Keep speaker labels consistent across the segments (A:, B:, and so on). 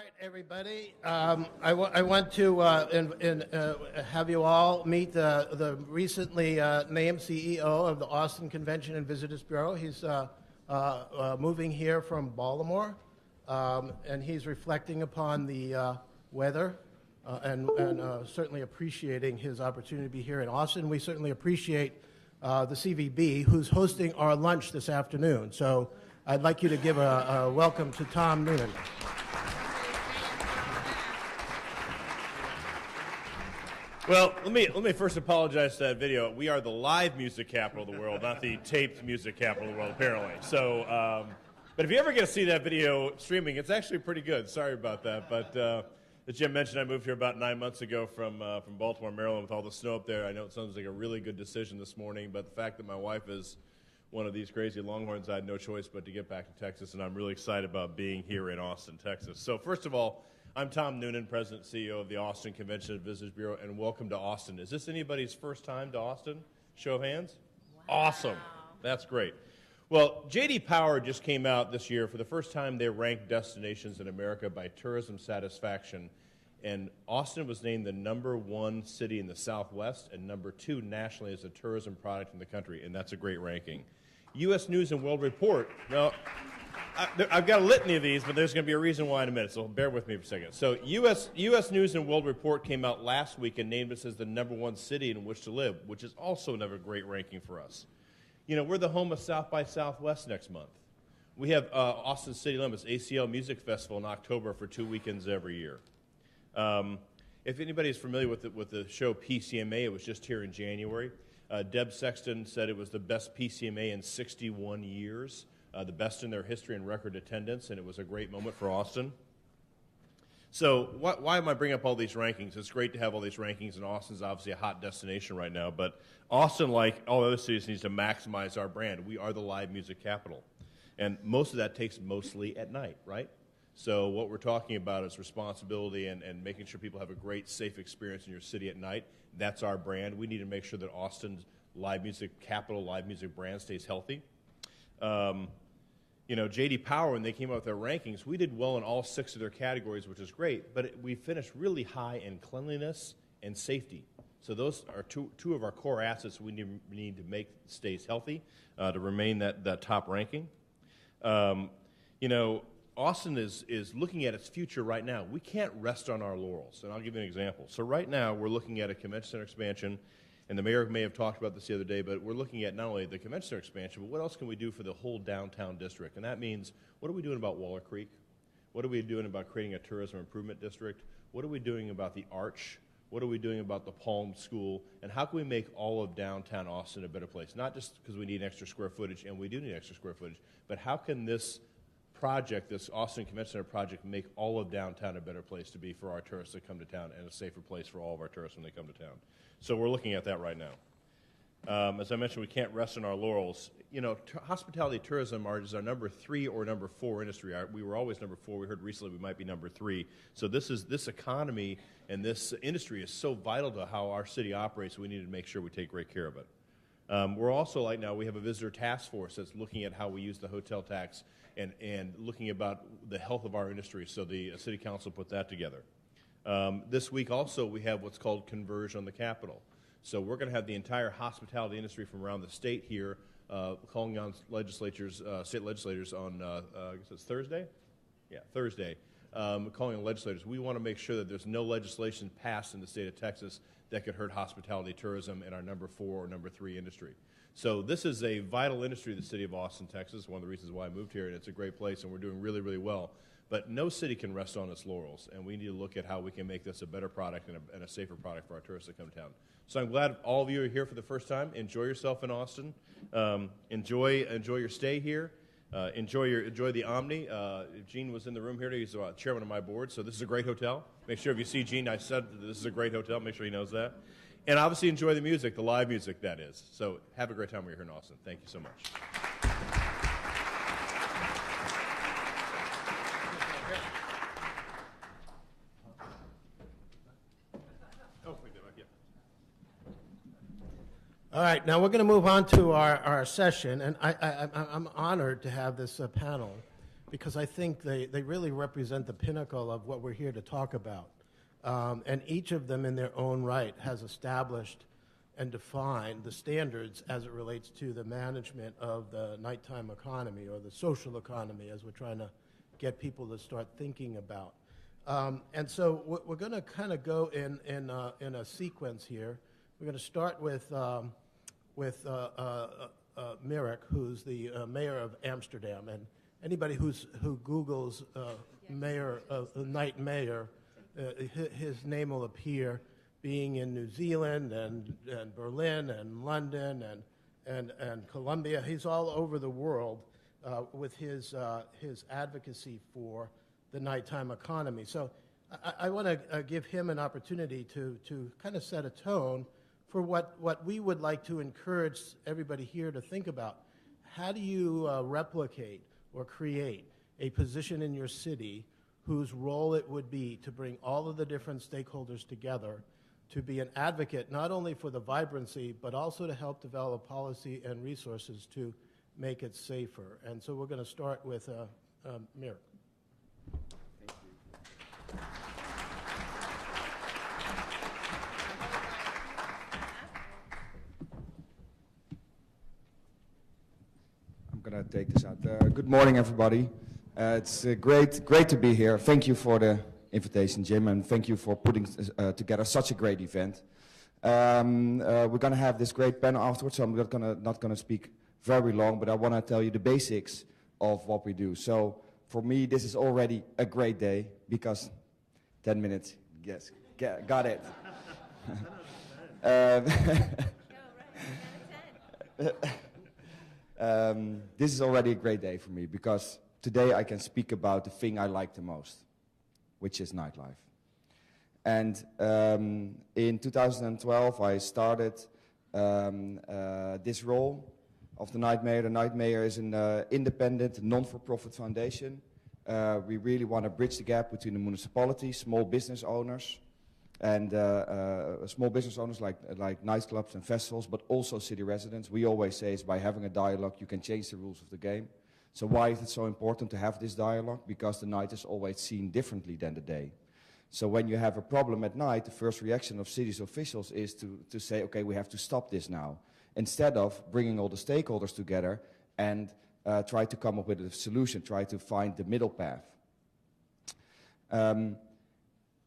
A: right, everybody. I want to have you all meet the recently named CEO of the Austin Convention and Visitors Bureau. He's moving here from Baltimore, and he's reflecting upon the weather and certainly appreciating his opportunity to be here in Austin. We certainly appreciate the CVB, who's hosting our lunch this afternoon. So I'd like you to give a welcome to Tom Noonan.
B: Well, let me first apologize to that video. We are the live music capital of the world, not the taped music capital of the world, apparently. So, but if you ever get to see that video streaming, it's actually pretty good. Sorry about that. But as Jim mentioned, I moved here about 9 months ago from Baltimore, Maryland, with all the snow up there. I know it sounds like a really good decision this morning, but the fact that my wife is one of these crazy Longhorns, I had no choice but to get back to Texas, and I'm really excited about being here in Austin, Texas. So first of all, I'm Tom Noonan, President and CEO of the Austin Convention and Visitors Bureau, and welcome to Austin. Is this anybody's first time to Austin? Show of hands? Wow. Awesome. That's great. Well, J.D. Power just came out this year. For the first time, they ranked destinations in America by tourism satisfaction, and Austin was named the #1 city in the Southwest and #2 nationally as a tourism product in the country, and that's a great ranking. U.S. News & World Report. Now, I've got a litany of these, but there's going to be a reason why in a minute, so bear with me for a second. So U.S. News & World Report came out last week and named us as the #1 city in which to live, which is also another great ranking for us. You know, we're the home of South by Southwest next month. We have Austin City Limits ACL Music Festival in October for 2 weekends every year. If anybody's familiar with the show PCMA, it was just here in January. Deb Sexton said it was the best PCMA in 61 years. The best in their history and record attendance, and it was a great moment for Austin. So why am I bringing up all these rankings? It's great to have all these rankings, and Austin's obviously a hot destination right now, but Austin, like all other cities, needs to maximize our brand. We are the live music capital, and most of that takes mostly at night, right? So what we're talking about is responsibility and making sure people have a great, safe experience in your city at night. That's our brand. We need to make sure that Austin's live music capital, live music brand stays healthy. You know, J.D. Power, when they came out with their rankings, we did well in all 6 of their categories, which is great, but we finished really high in cleanliness and safety. So those are two of our core assets we need to make stays healthy to remain that top ranking. You know, Austin is looking at its future right now. We can't rest on our laurels, and I'll give you an example. So right now, we're looking at a convention center expansion, and the mayor may have talked about this the other day, but we're looking at not only the convention center expansion, but what else can we do for the whole downtown district? And that means, what are we doing about Waller Creek? What are we doing about creating a tourism improvement district? What are we doing about the Arch? What are we doing about the Palm School? And how can we make all of downtown Austin a better place? Not just because we need extra square footage, and we do need extra square footage, but how can this project, this Austin Convention Center project, make all of downtown a better place to be for our tourists that come to town and a safer place for all of our tourists when they come to town? So we're looking at that right now. As I mentioned, we can't rest on our laurels. You know, hospitality tourism is our #3 or #4 industry. We were always #4. We heard recently we might be #3. So this economy and this industry is so vital to how our city operates, we need to make sure we take great care of it. We're also, like now, we have a visitor task force that's looking at how we use the hotel tax and looking about the health of our industry. So the city council put that together. This week also we have what's called Converge on the Capitol. So we're going to have the entire hospitality industry from around the state here calling on legislatures, state legislators on, I guess it's Thursday? Yeah, Thursday. Calling on legislators. We want to make sure that there's no legislation passed in the state of Texas that could hurt hospitality tourism in our #4 or #3 industry. So this is a vital industry in the city of Austin, Texas. One of the reasons why I moved here, and it's a great place, and we're doing really, really well. But no city can rest on its laurels, and we need to look at how we can make this a better product and a safer product for our tourists that come to town. So I'm glad all of you are here for the first time. Enjoy yourself in Austin. Enjoy your stay here. Enjoy the Omni. Gene was in the room here. He's chairman of my board, so this is a great hotel. Make sure if you see Gene, I said this is a great hotel. Make sure he knows that. And obviously enjoy the music, the live music that is. So have a great time when you're here in Austin. Thank you so much.
A: All right, now we're going to move on to our session, and I'm honored to have this panel because I think they really represent the pinnacle of what we're here to talk about. And each of them in their own right has established and defined the standards as it relates to the management of the nighttime economy or the social economy, as we're trying to get people to start thinking about. And so we're going to kind of go in a sequence here. We're going to start with Mirik, who's the mayor of Amsterdam. And anybody who Googles mayor of night mayor, his name will appear, being in New Zealand and Berlin and London and Colombia. He's all over the world with his advocacy for the nighttime economy. So I want to give him an opportunity to kind of set a tone for what we would like to encourage everybody here to think about. How do you replicate or create a position in your city whose role it would be to bring all of the different stakeholders together to be an advocate not only for the vibrancy, but also to help develop policy and resources to make it safer? And so we're going to start with Mirik.
C: Thank you. I'm going to take this out. Good morning, everybody. It's great to be here. Thank you for the invitation, Jim, and thank you for putting together such a great event. We're going to have this great panel afterwards, so I'm not going to speak very long, but I want to tell you the basics of what we do. So for me, this is already a great day because 10 minutes, yes, got it. This is already a great day for me because today I can speak about the thing I like the most, which is nightlife. And in 2012, I started this role of the Night Mayor. The Night Mayor is an independent, non-for-profit foundation. We really want to bridge the gap between the municipality, small business owners, and small business owners like nightclubs and festivals, but also city residents. We always say is by having a dialogue, you can change the rules of the game. So why is it so important to have this dialogue? Because the night is always seen differently than the day. So when you have a problem at night, the first reaction of city's officials is to say, okay, we have to stop this now, instead of bringing all the stakeholders together and try to come up with a solution, try to find the middle path.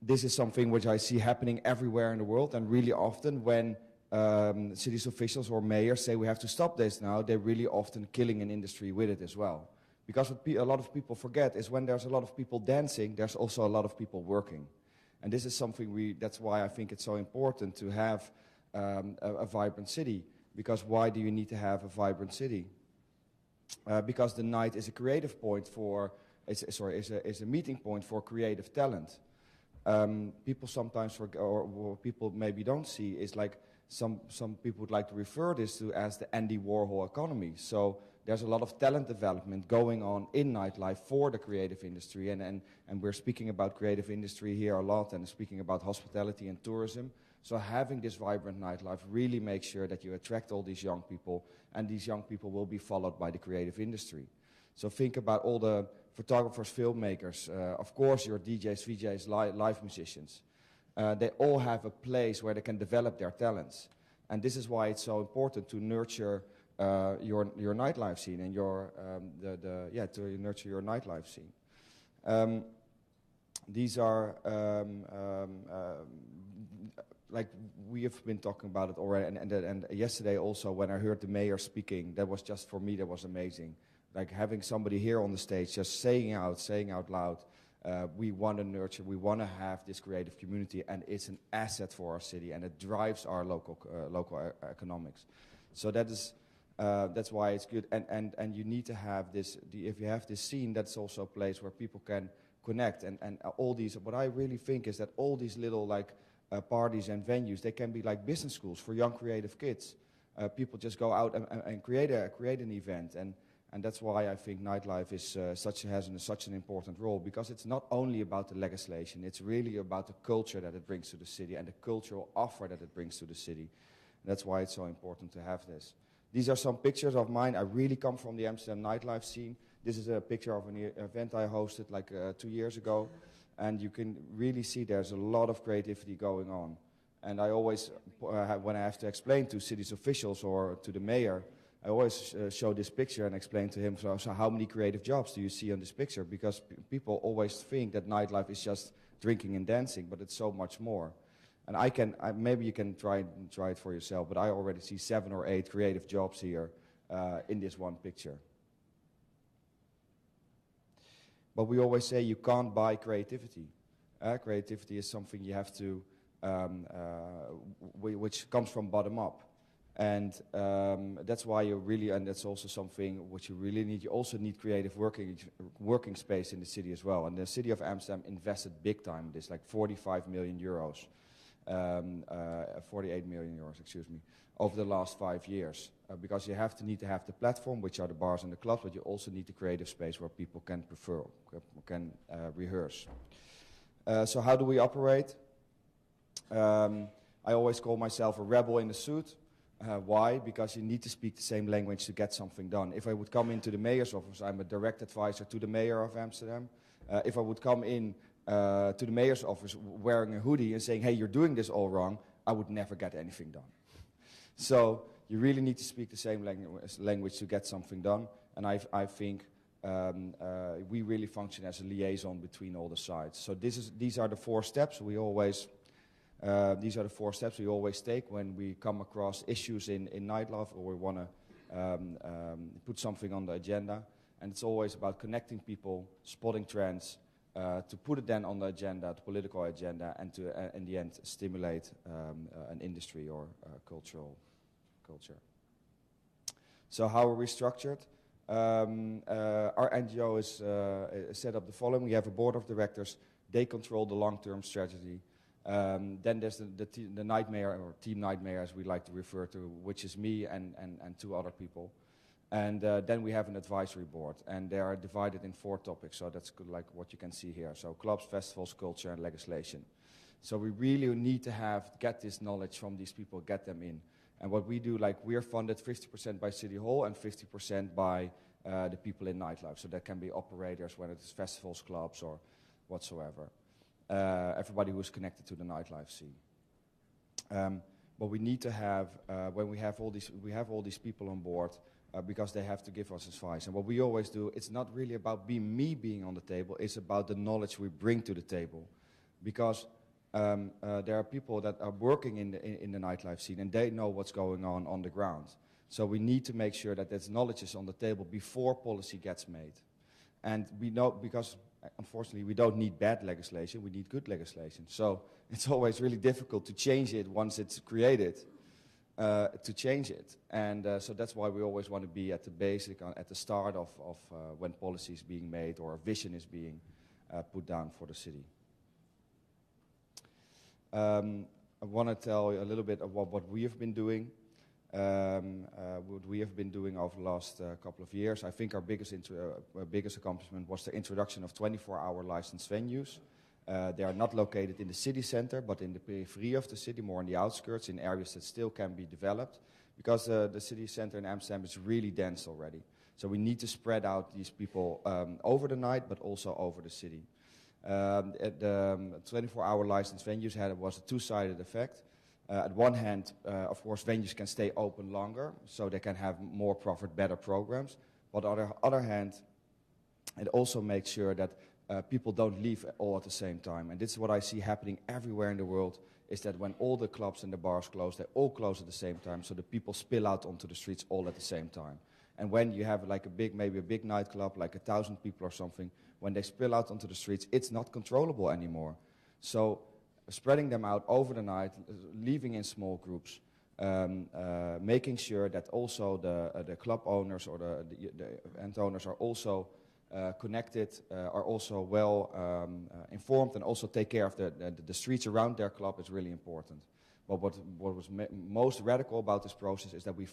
C: This is something which I see happening everywhere in the world, and really often when city's officials or mayors say we have to stop this now, they're really often killing an industry with it as well. Because what a lot of people forget is when there's a lot of people dancing, there's also a lot of people working. And this is something that's why I think it's so important to have a vibrant city. Because why do you need to have a vibrant city? Because the night is a creative point is a meeting point for creative talent. People sometimes forget, or people maybe don't see, is like some people would like to refer this to as the Andy Warhol economy. So there's a lot of talent development going on in nightlife for the creative industry, and we're speaking about creative industry here a lot, and speaking about hospitality and tourism. So having this vibrant nightlife really makes sure that you attract all these young people, and these young people will be followed by the creative industry. So think about all the photographers, filmmakers, of course your DJs, VJs, live musicians. They all have a place where they can develop their talents. And this is why it's so important to nurture your nightlife scene and to nurture your nightlife scene. These are like we have been talking about it already, and yesterday also when I heard the mayor speaking, that was just for me, that was amazing. Like having somebody here on the stage just saying out loud, we want to nurture, we want to have this creative community, and it's an asset for our city, and it drives our local economics. So that's why it's good, and you need to have this. If you have this scene, that's also a place where people can connect, and all these. What I really think is that all these little parties and venues, they can be like business schools for young creative kids. People just go out and create an event, and that's why I think nightlife is has such an important role, because it's not only about the legislation, it's really about the culture that it brings to the city and the cultural offer that it brings to the city. That's why it's so important to have this. These are some pictures of mine. I really come from the Amsterdam nightlife scene. This is a picture of an event I hosted like 2 years ago, and you can really see there's a lot of creativity going on. And I always, when I have to explain to city's officials or to the mayor, I always show this picture and explain to him, so how many creative jobs do you see on this picture? Because people always think that nightlife is just drinking and dancing, but it's so much more. And maybe you can try it for yourself, but I already see 7 or 8 creative jobs here in this one picture. But we always say you can't buy creativity. Creativity is something you have to, which comes from bottom up. And that's why you really, and that's also something which you really need. You also need creative working space in the city as well. And the city of Amsterdam invested big time in this, like 45 million euros. 48 million euros, excuse me, over the last 5 years. Because you need to have the platform, which are the bars and the clubs, but you also need the creative space where people can rehearse. So how do we operate? I always call myself a rebel in a suit. Why? Because you need to speak the same language to get something done. If I would come into the mayor's office, I'm a direct advisor to the Mayor of Amsterdam. If I would come in to the mayor's office wearing a hoodie and saying, hey, you're doing this all wrong, I would never get anything done. So you really need to speak the same language to get something done. And I think we really function as a liaison between all the sides. So these are the 4 steps we always take when we come across issues in nightlife or we want to put something on the agenda. And it's always about connecting people, spotting trends, to put it then on the agenda, the political agenda, and to, in the end, stimulate an industry or culture. So how are we structured? Our NGO is set up the following. We have a board of directors. They control the long-term strategy. Then there's the night mayor, or team night mayor, as we like to refer to, which is me and 2 other people. And then we have an advisory board, and they are divided in 4 topics. So that's good, like what you can see here. So clubs, festivals, culture, and legislation. So we really need to get this knowledge from these people, get them in. And what we do, like we're funded 50% by City Hall and 50% by the people in nightlife. So that can be operators, whether it's festivals, clubs, or whatsoever. Everybody who is connected to the nightlife scene. But we need to have, when we have all these people on board, because they have to give us advice. And what we always do, it's not really about me being on the table, it's about the knowledge we bring to the table. Because there are people that are working in the nightlife scene and they know what's going on the ground. So we need to make sure that this knowledge is on the table before policy gets made. And we know, because unfortunately we don't need bad legislation, we need good legislation. So it's always really difficult to change it once it's created. To change it. And so that's why we always want to be at the basic, at the start of when policy is being made or a vision is being put down for the city. I want to tell you a little bit about what we have been doing. What we have been doing over the last couple of years. I think our biggest accomplishment was the introduction of 24-hour licensed venues. They are not located in the city center, but in the periphery of the city, more on the outskirts, in areas that still can be developed, because the city center in Amsterdam is really dense already. So we need to spread out these people over the night, but also over the city. The 24-hour licensed venues was a 2-sided effect. At one hand, of course, venues can stay open longer, so they can have more profit, better programs. But on the other hand, it also makes sure that people don't leave all at the same time. And this is what I see happening everywhere in the world, is that when all the clubs and the bars close, they all close at the same time, so the people spill out onto the streets all at the same time. And when you have like maybe a big nightclub, like 1,000 people or something, when they spill out onto the streets, it's not controllable anymore. So spreading them out over the night, leaving in small groups, making sure that also the club owners or the event owners are also connected, are also well informed, and also take care of the streets around their club is really important. But what was most radical about this process is that we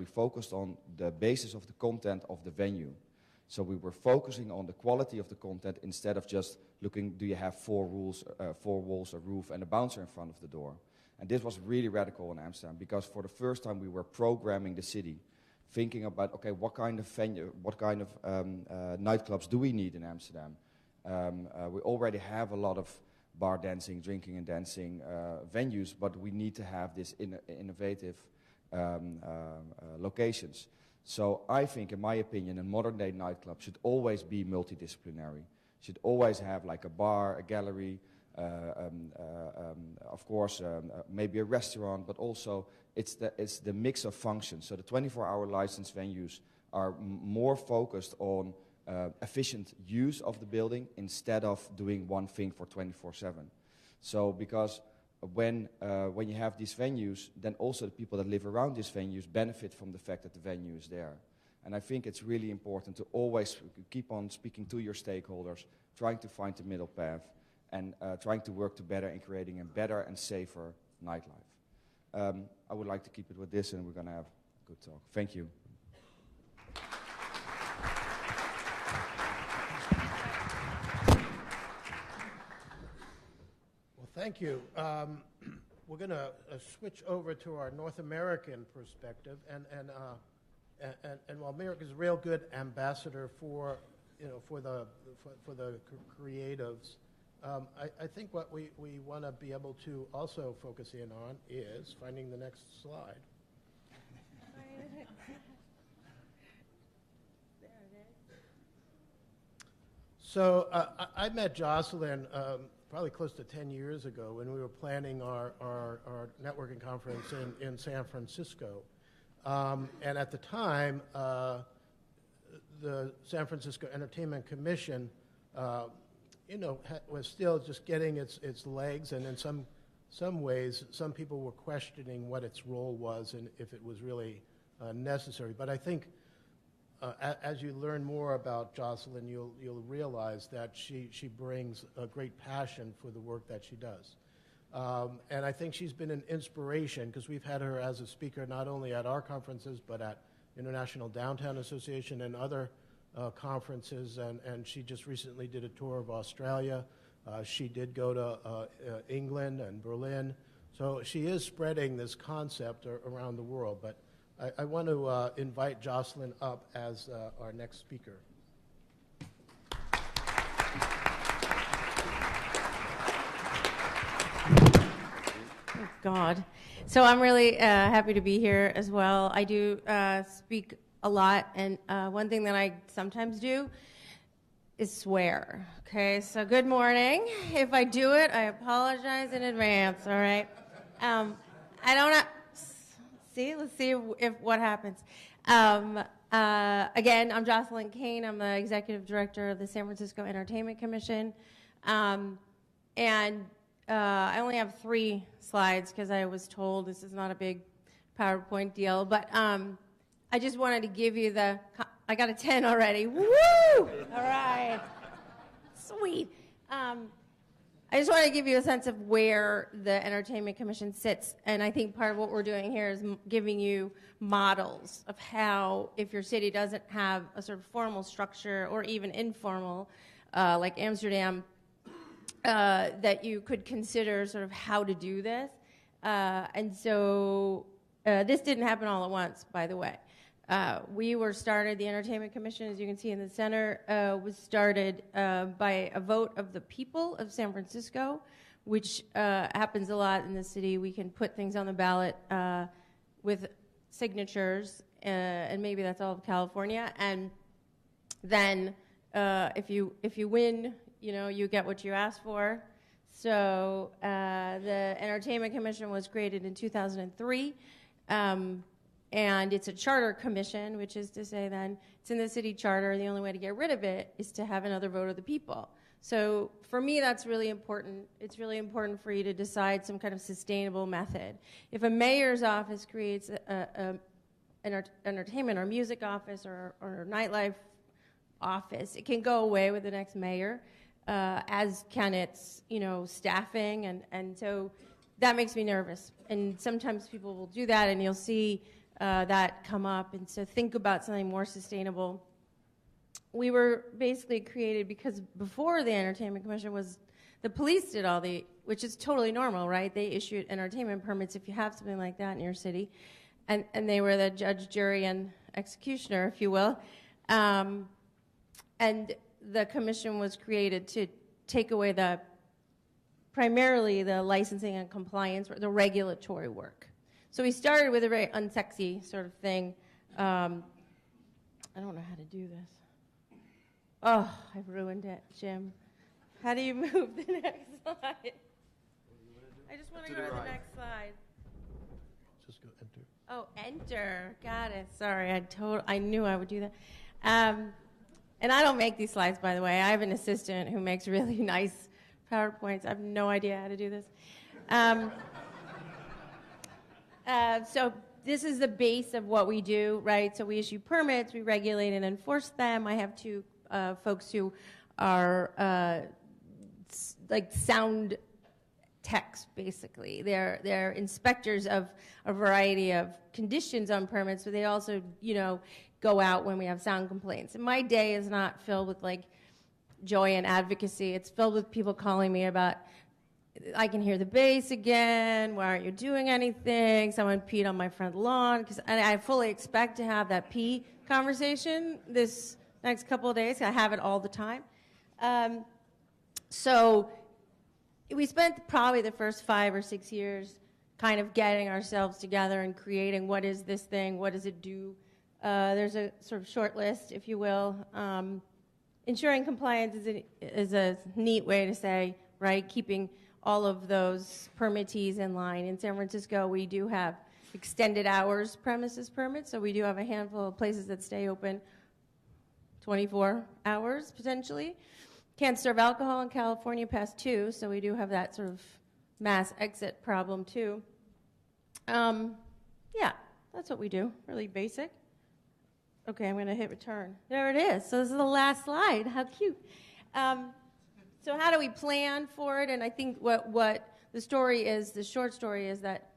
C: focused on the basis of the content of the venue. So we were focusing on the quality of the content instead of just looking, do you have 4 walls, a roof, and a bouncer in front of the door? And this was really radical in Amsterdam, because for the first time we were programming the city. thinking about, okay, what kind of venue, what kind of nightclubs do we need in Amsterdam? We already have a lot of bar dancing, drinking and dancing venues, but we need to have this innovative locations. So I think, in my opinion, a modern day nightclub should always be multidisciplinary. Should always have like a bar, a gallery, of course, maybe a restaurant, but also it's the mix of functions. So the 24-hour licensed venues are more focused on efficient use of the building instead of doing one thing for 24/7. So because when you have these venues, then also the people that live around these venues benefit from the fact that the venue is there. And I think it's really important to always keep on speaking to your stakeholders, trying to find the middle path, and trying to work together in creating a better and safer nightlife. I would like to keep it with this, and we're going to have a good talk. Thank you.
A: Well, thank you. We're going to switch over to our North American perspective, and while Mirik is a real good ambassador for the creatives, I think what we want to be able to also focus in on is finding the next slide. So I met Jocelyn probably close to 10 years ago when we were planning our networking conference in San Francisco. And at the time, the San Francisco Entertainment Commission was still just getting its legs, and in some ways, some people were questioning what its role was and if it was really necessary. But I think as you learn more about Jocelyn, you'll realize that she brings a great passion for the work that she does. And I think she's been an inspiration because we've had her as a speaker not only at our conferences but at International Downtown Association and other conferences, and she just recently did a tour of Australia. She did go to England and Berlin. So she is spreading this concept around the world. But I want to invite Jocelyn up as our next speaker.
D: Oh, God. So I'm really happy to be here as well. I do speak a lot, and one thing that I sometimes do is swear. Okay, so good morning. If I do it, I apologize in advance, all right? I don't know. Let's see if what happens. Again, I'm Jocelyn Kane. I'm the executive director of the San Francisco Entertainment Commission. And I only have 3 slides because I was told this is not a big PowerPoint deal. But I just wanted to give you I got a 10 already. Woo! All right. Sweet. I just want to give you a sense of where the Entertainment Commission sits, and I think part of what we're doing here is giving you models of how, if your city doesn't have a sort of formal structure or even informal, like Amsterdam, that you could consider sort of how to do this. And so this didn't happen all at once, by the way. We were started, the Entertainment Commission, as you can see in the center, was started by a vote of the people of San Francisco, which happens a lot in the city. We can put things on the ballot with signatures, and maybe that's all of California. And then if you win, you get what you asked for. So the Entertainment Commission was created in 2003. And it's a charter commission, which is to say then it's in the city charter. The only way to get rid of it is to have another vote of the people. So for me, that's really important. It's really important for you to decide some kind of sustainable method. If a mayor's office creates an entertainment or music office or nightlife office, it can go away with the next mayor, as can its staffing. And so that makes me nervous. And sometimes people will do that, and you'll see that come up, and so think about something more sustainable. We were basically created because before the Entertainment Commission was, the police did which is totally normal, right? They issued entertainment permits if you have something like that in your city. and they were the judge, jury, and executioner, if you will. And the commission was created to take away primarily the licensing and compliance, the regulatory work. So we started with a very unsexy sort of thing. I don't know how to do this. Oh, I've ruined it, Jim. How do you move the next slide? I just want to go to the next slide.
A: Just go enter.
D: Oh, enter. Got it. Sorry, I knew I would do that. And I don't make these slides, by the way. I have an assistant who makes really nice PowerPoints. I have no idea how to do this. So this is the base of what we do, right? So we issue permits, we regulate and enforce them. I have two folks who are like sound techs, basically. They're inspectors of a variety of conditions on permits, but they also, go out when we have sound complaints. And my day is not filled with like joy and advocacy. It's filled with people calling me about, I can hear the bass again, why aren't you doing anything? Someone peed on my front lawn. And I fully expect to have that pee conversation this next couple of days. I have it all the time. So we spent probably the first 5 or 6 years kind of getting ourselves together and creating what is this thing, what does it do. There's a sort of short list, if you will. Ensuring compliance is a neat way to say, right, keeping all of those permittees in line. In San Francisco, we do have extended hours premises permits, so we do have a handful of places that stay open 24 hours, potentially. Can't serve alcohol in California past 2, so we do have that sort of mass exit problem, too. Yeah, that's what we do, really basic. Okay, I'm going to hit return. There it is. So this is the last slide. How cute. So how do we plan for it? And I think what the story is, the short story is that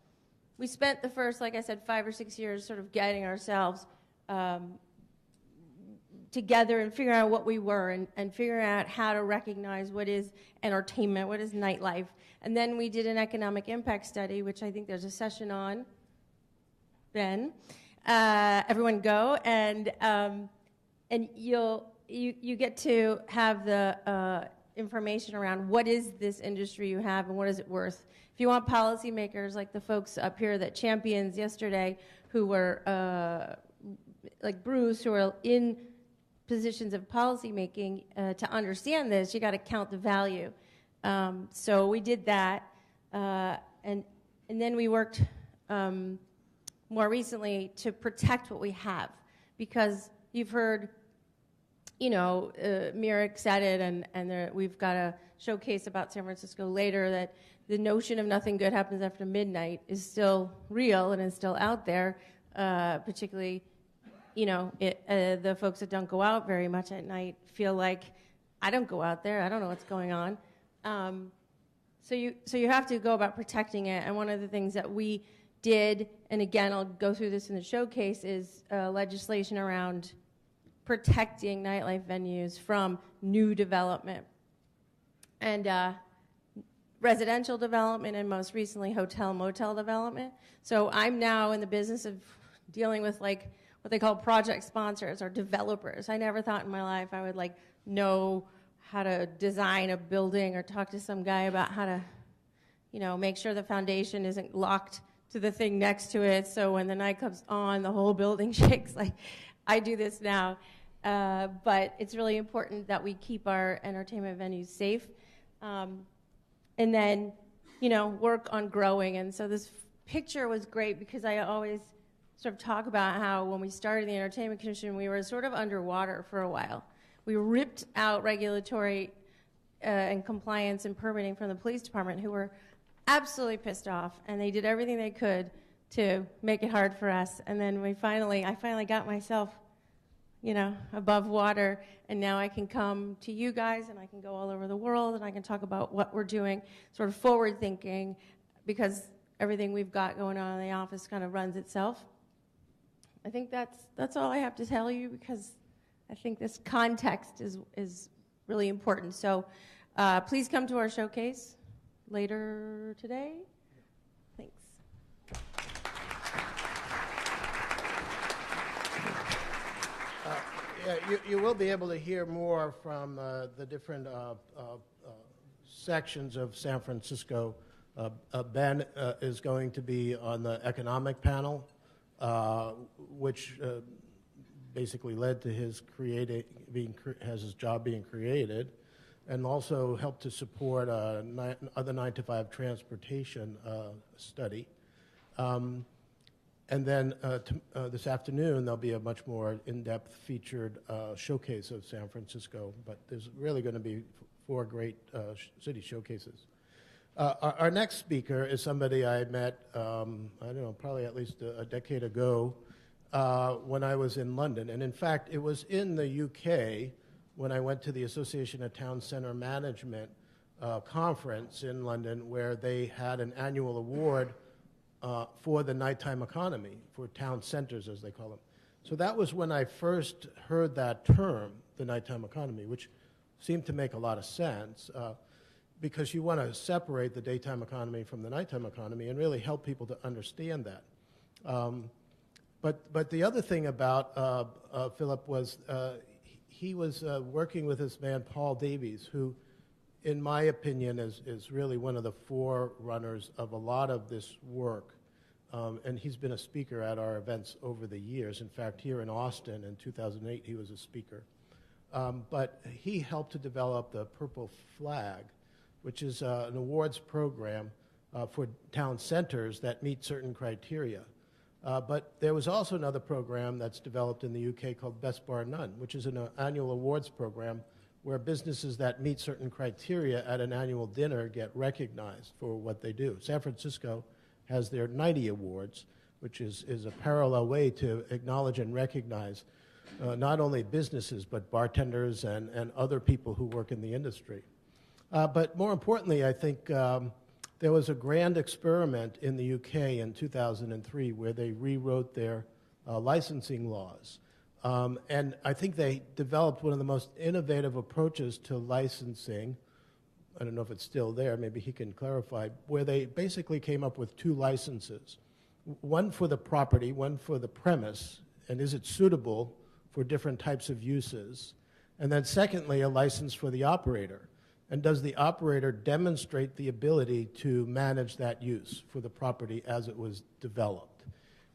D: we spent the first, like I said, 5 or 6 years sort of getting ourselves together and figuring out what we were and figuring out how to recognize what is entertainment, what is nightlife. And then we did an economic impact study, which I think there's a session on, Ben. Everyone go, and you get to have the information around what is this industry you have and what is it worth. If you want policymakers like the folks up here that champions yesterday, who were like Bruce, who are in positions of policymaking, to understand this, you got to count the value. So we did that, and then we worked. More recently to protect what we have, because you've heard, Mirik said it, and we've got a showcase about San Francisco later that the notion of nothing good happens after midnight is still real and is still out there, particularly, the folks that don't go out very much at night feel like, I don't go out there, I don't know what's going on. So you have to go about protecting it, and one of the things that we did, and again, I'll go through this in the showcase, is legislation around protecting nightlife venues from new development and residential development, and most recently hotel-motel development. So I'm now in the business of dealing with like what they call project sponsors or developers. I never thought in my life I would like know how to design a building or talk to some guy about how to, make sure the foundation isn't locked to the thing next to it, so when the nightclub's on, the whole building shakes. Like, I do this now. But it's really important that we keep our entertainment venues safe. And then, work on growing. And so this picture was great because I always sort of talk about how when we started the Entertainment Commission, we were sort of underwater for a while. We ripped out regulatory and compliance and permitting from the police department, who were absolutely pissed off, and they did everything they could to make it hard for us. And then I finally got myself, above water, and now I can come to you guys, and I can go all over the world, and I can talk about what we're doing, sort of forward thinking, because everything we've got going on in the office kind of runs itself. I think that's all I have to tell you, because I think this context is really important. So please come to our showcase later today. Thanks.
A: You will be able to hear more from the different sections of San Francisco. Ben is going to be on the economic panel, which basically led to his has his job being created, and also helped to support other 9-to-5 transportation study. And then this afternoon, there'll be a much more in-depth featured showcase of San Francisco, but there's really going to be 4 great city showcases. Our next speaker is somebody I met, I don't know, probably at least a decade ago when I was in London. And in fact, it was in the UK when I went to the Association of Town Centre Management conference in London, where they had an annual award for the nighttime economy, for town centers, as they call them. So that was when I first heard that term, the nighttime economy, which seemed to make a lot of sense, because you want to separate the daytime economy from the nighttime economy and really help people to understand that. But the other thing about Philip was he was working with this man, Paul Davies, who, in my opinion, is really one of the forerunners of a lot of this work. And he's been a speaker at our events over the years. In fact, here in Austin in 2008, he was a speaker. But he helped to develop the Purple Flag, which is an awards program for town centers that meet certain criteria. But there was also another program that's developed in the UK called Best Bar None, which is an annual awards program where businesses that meet certain criteria at an annual dinner get recognized for what they do. San Francisco has their 90 Awards, which is a parallel way to acknowledge and recognize not only businesses, but bartenders and other people who work in the industry. But more importantly, I think there was a grand experiment in the UK in 2003 where they rewrote their licensing laws. And I think they developed one of the most innovative approaches to licensing. I don't know if it's still there, maybe he can clarify, where they basically came up with 2 licenses. One for the property, one for the premise, and is it suitable for different types of uses? And then secondly, a license for the operator. And does the operator demonstrate the ability to manage that use for the property as it was developed?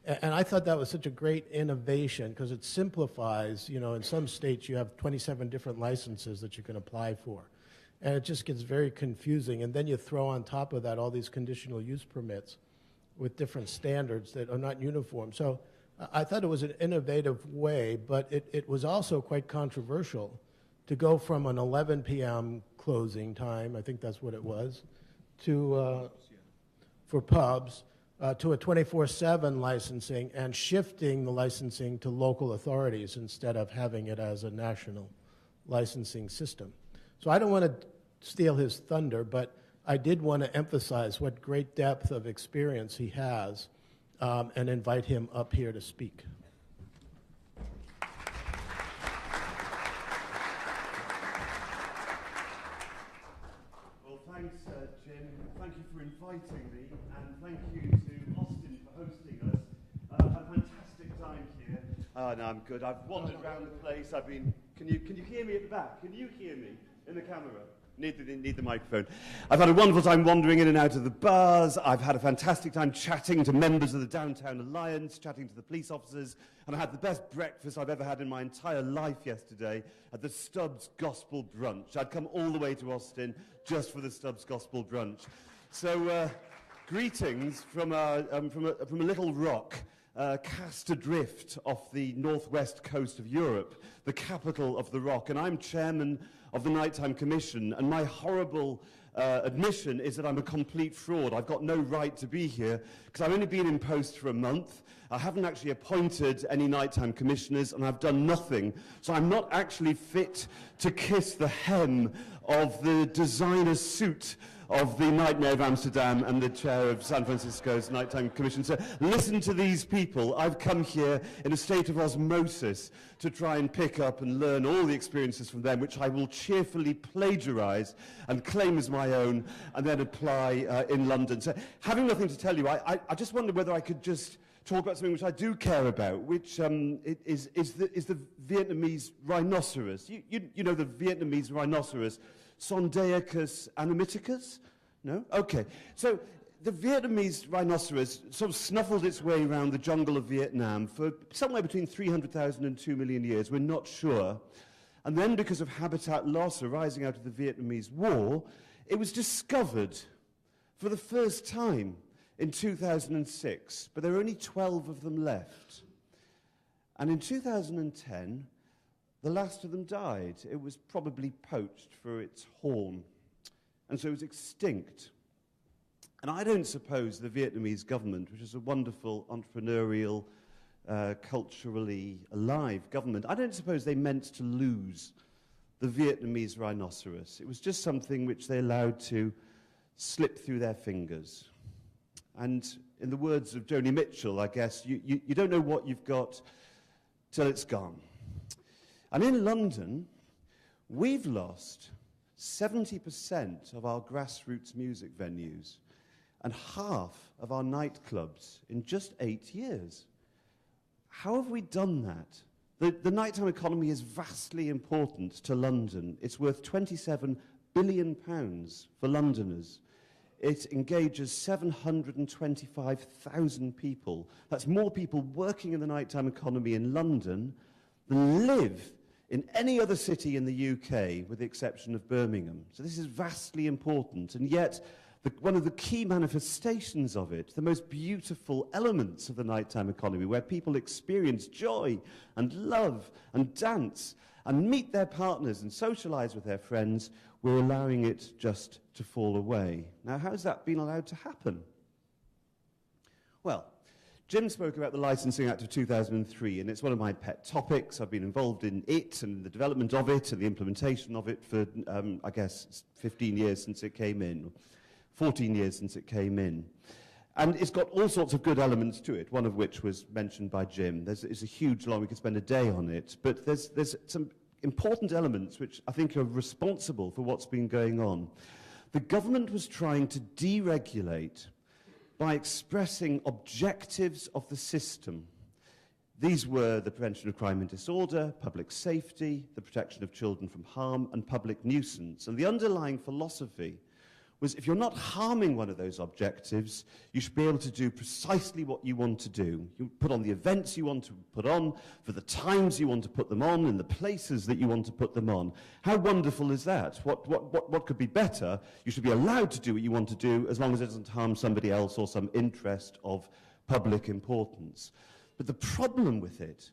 A: And I thought that was such a great innovation because it simplifies, in some states you have 27 different licenses that you can apply for. And it just gets very confusing. And then you throw on top of that all these conditional use permits with different standards that are not uniform. So I thought it was an innovative way, but it was also quite controversial to go from an 11 p.m. closing time, I think that's what it was, to for pubs, to a 24/7 licensing and shifting the licensing to local authorities instead of having it as a national licensing system. So I don't want to steal his thunder, but I did want to emphasize what great depth of experience he has and invite him up here to speak.
E: Well, thanks, Jim. Thank you for inviting me, and thank you to Austin for hosting us. I've had a fantastic time here. Oh, no, I'm good. I've wandered around the place. I've been... Can you hear me at the back? Can you hear me in the camera? Need the microphone. I've had a wonderful time wandering in and out of the bars. I've had a fantastic time chatting to members of the Downtown Alliance, chatting to the police officers, and I had the best breakfast I've ever had in my entire life yesterday at the Stubbs Gospel Brunch. I'd come all the way to Austin just for the Stubbs Gospel Brunch. So, greetings from a little rock cast adrift off the northwest coast of Europe, the capital of the rock, and I'm chairman of the Nighttime Commission, and my horrible admission is that I'm a complete fraud. I've got no right to be here because I've only been in post for a month. I haven't actually appointed any nighttime commissioners, and I've done nothing. So I'm not actually fit to kiss the hem of the designer suit of the Mayor of Amsterdam and the chair of San Francisco's Nighttime Commission. So listen to these people. I've come here in a state of osmosis to try and pick up and learn all the experiences from them, which I will cheerfully plagiarize and claim as my own and then apply in London. So having nothing to tell you, I just wondered whether I could just talk about something which I do care about, which is the Vietnamese rhinoceros. You know the Vietnamese rhinoceros, Sondaicus animaticus? No? Okay. So the Vietnamese rhinoceros sort of snuffled its way around the jungle of Vietnam for somewhere between 300,000 and 2 million years. We're not sure. And then because of habitat loss arising out of the Vietnamese War, it was discovered for the first time in 2006, but there are only 12 of them left. And in 2010, the last of them died. It was probably poached for its horn, and so it was extinct. And I don't suppose the Vietnamese government, which is a wonderful entrepreneurial, culturally alive government, I don't suppose they meant to lose the Vietnamese rhinoceros. It was just something which they allowed to slip through their fingers. And in the words of Joni Mitchell, I guess, you don't know what you've got till it's gone. And in London, we've lost 70% of our grassroots music venues and half of our nightclubs in just 8 years. How have we done that? The nighttime economy is vastly important to London. It's worth £27 billion for Londoners. It engages 725,000 people. That's more people working in the nighttime economy in London than live in any other city in the UK, with the exception of Birmingham. So this is vastly important, and yet one of the key manifestations of it, the most beautiful elements of the nighttime economy, where people experience joy and love and dance and meet their partners and socialize with their friends, we're allowing it just to fall away. Now, how's that been allowed to happen? Well, Jim spoke about the Licensing Act of 2003, and it's one of my pet topics. I've been involved in it and the development of it and the implementation of it for, I guess, 15 years since it came in. 14 years since it came in. And it's got all sorts of good elements to it, one of which was mentioned by Jim. It's a huge law, we could spend a day on it, but there's some important elements which I think are responsible for what's been going on. The government was trying to deregulate by expressing objectives of the system. These were the prevention of crime and disorder, public safety, the protection of children from harm, and public nuisance. And the underlying philosophy was if you're not harming one of those objectives, you should be able to do precisely what you want to do. You put on the events you want to put on, for the times you want to put them on, in the places that you want to put them on. How wonderful is that? What could be better? You should be allowed to do what you want to do as long as it doesn't harm somebody else or some interest of public importance. But the problem with it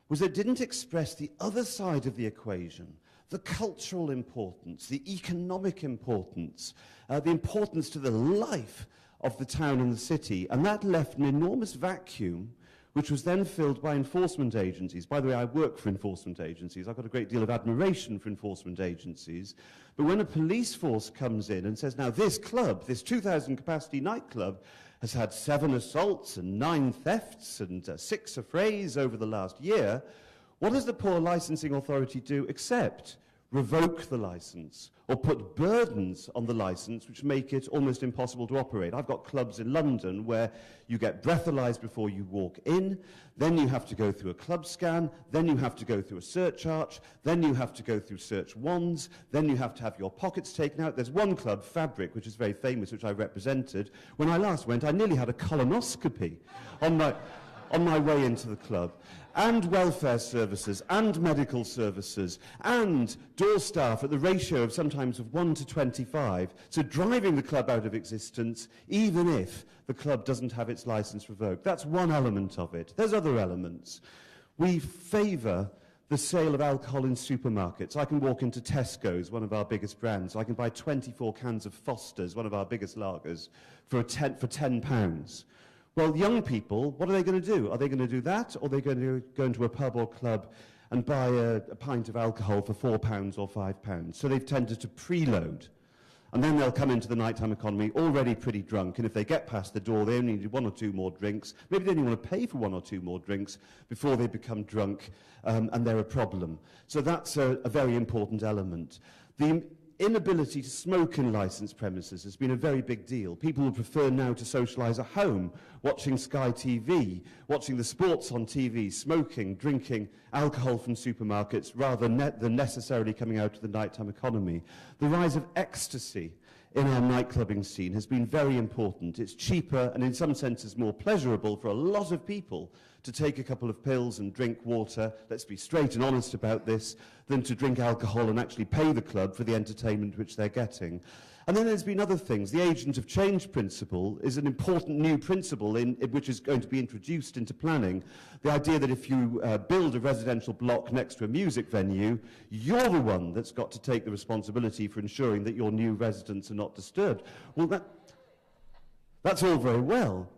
E: was it didn't express the other side of the equation, the cultural importance, the economic importance, the importance to the life of the town and the city. And that left an enormous vacuum, which was then filled by enforcement agencies. By the way, I work for enforcement agencies. I've got a great deal of admiration for enforcement agencies. But when a police force comes in and says, now this club, this 2,000 capacity nightclub, has had 7 assaults and 9 thefts and 6 affrays over the last year, what does the poor licensing authority do except revoke the license or put burdens on the license which make it almost impossible to operate? I've got clubs in London where you get breathalyzed before you walk in, then you have to go through a club scan, then you have to go through a search arch, then you have to go through search wands, then you have to have your pockets taken out. There's one club, Fabric, which is very famous, which I represented. When I last went, I nearly had a colonoscopy on my way into the club. And welfare services, and medical services, and door staff at the ratio of sometimes of 1 to 25, so driving the club out of existence, even if the club doesn't have its license revoked. That's one element of it. There's other elements. We favour the sale of alcohol in supermarkets. I can walk into Tesco's, one of our biggest brands. I can buy 24 cans of Foster's, one of our biggest lagers, for £10. Well, young people, what are they going to do? Are they going to do that, or are they going to go into a pub or club and buy a pint of alcohol for £4 or £5? So they've tended to preload. And then they'll come into the nighttime economy already pretty drunk, and if they get past the door, they only need 1 or 2 more drinks. Maybe they only want to pay for 1 or 2 more drinks before they become drunk, and they're a problem. So that's a very important element. The inability to smoke in licensed premises has been a very big deal. People will prefer now to socialise at home, watching Sky TV, watching the sports on TV, smoking, drinking alcohol from supermarkets, rather than necessarily coming out to the nighttime economy. The rise of ecstasy in our nightclubbing scene has been very important. It's cheaper and in some senses more pleasurable for a lot of people to take a couple of pills and drink water, let's be straight and honest about this, than to drink alcohol and actually pay the club for the entertainment which they're getting. And then there's been other things. The agent of change principle is an important new principle which is going to be introduced into planning. The idea that if you build a residential block next to a music venue, you're the one that's got to take the responsibility for ensuring that your new residents are not disturbed. Well, that's all very well.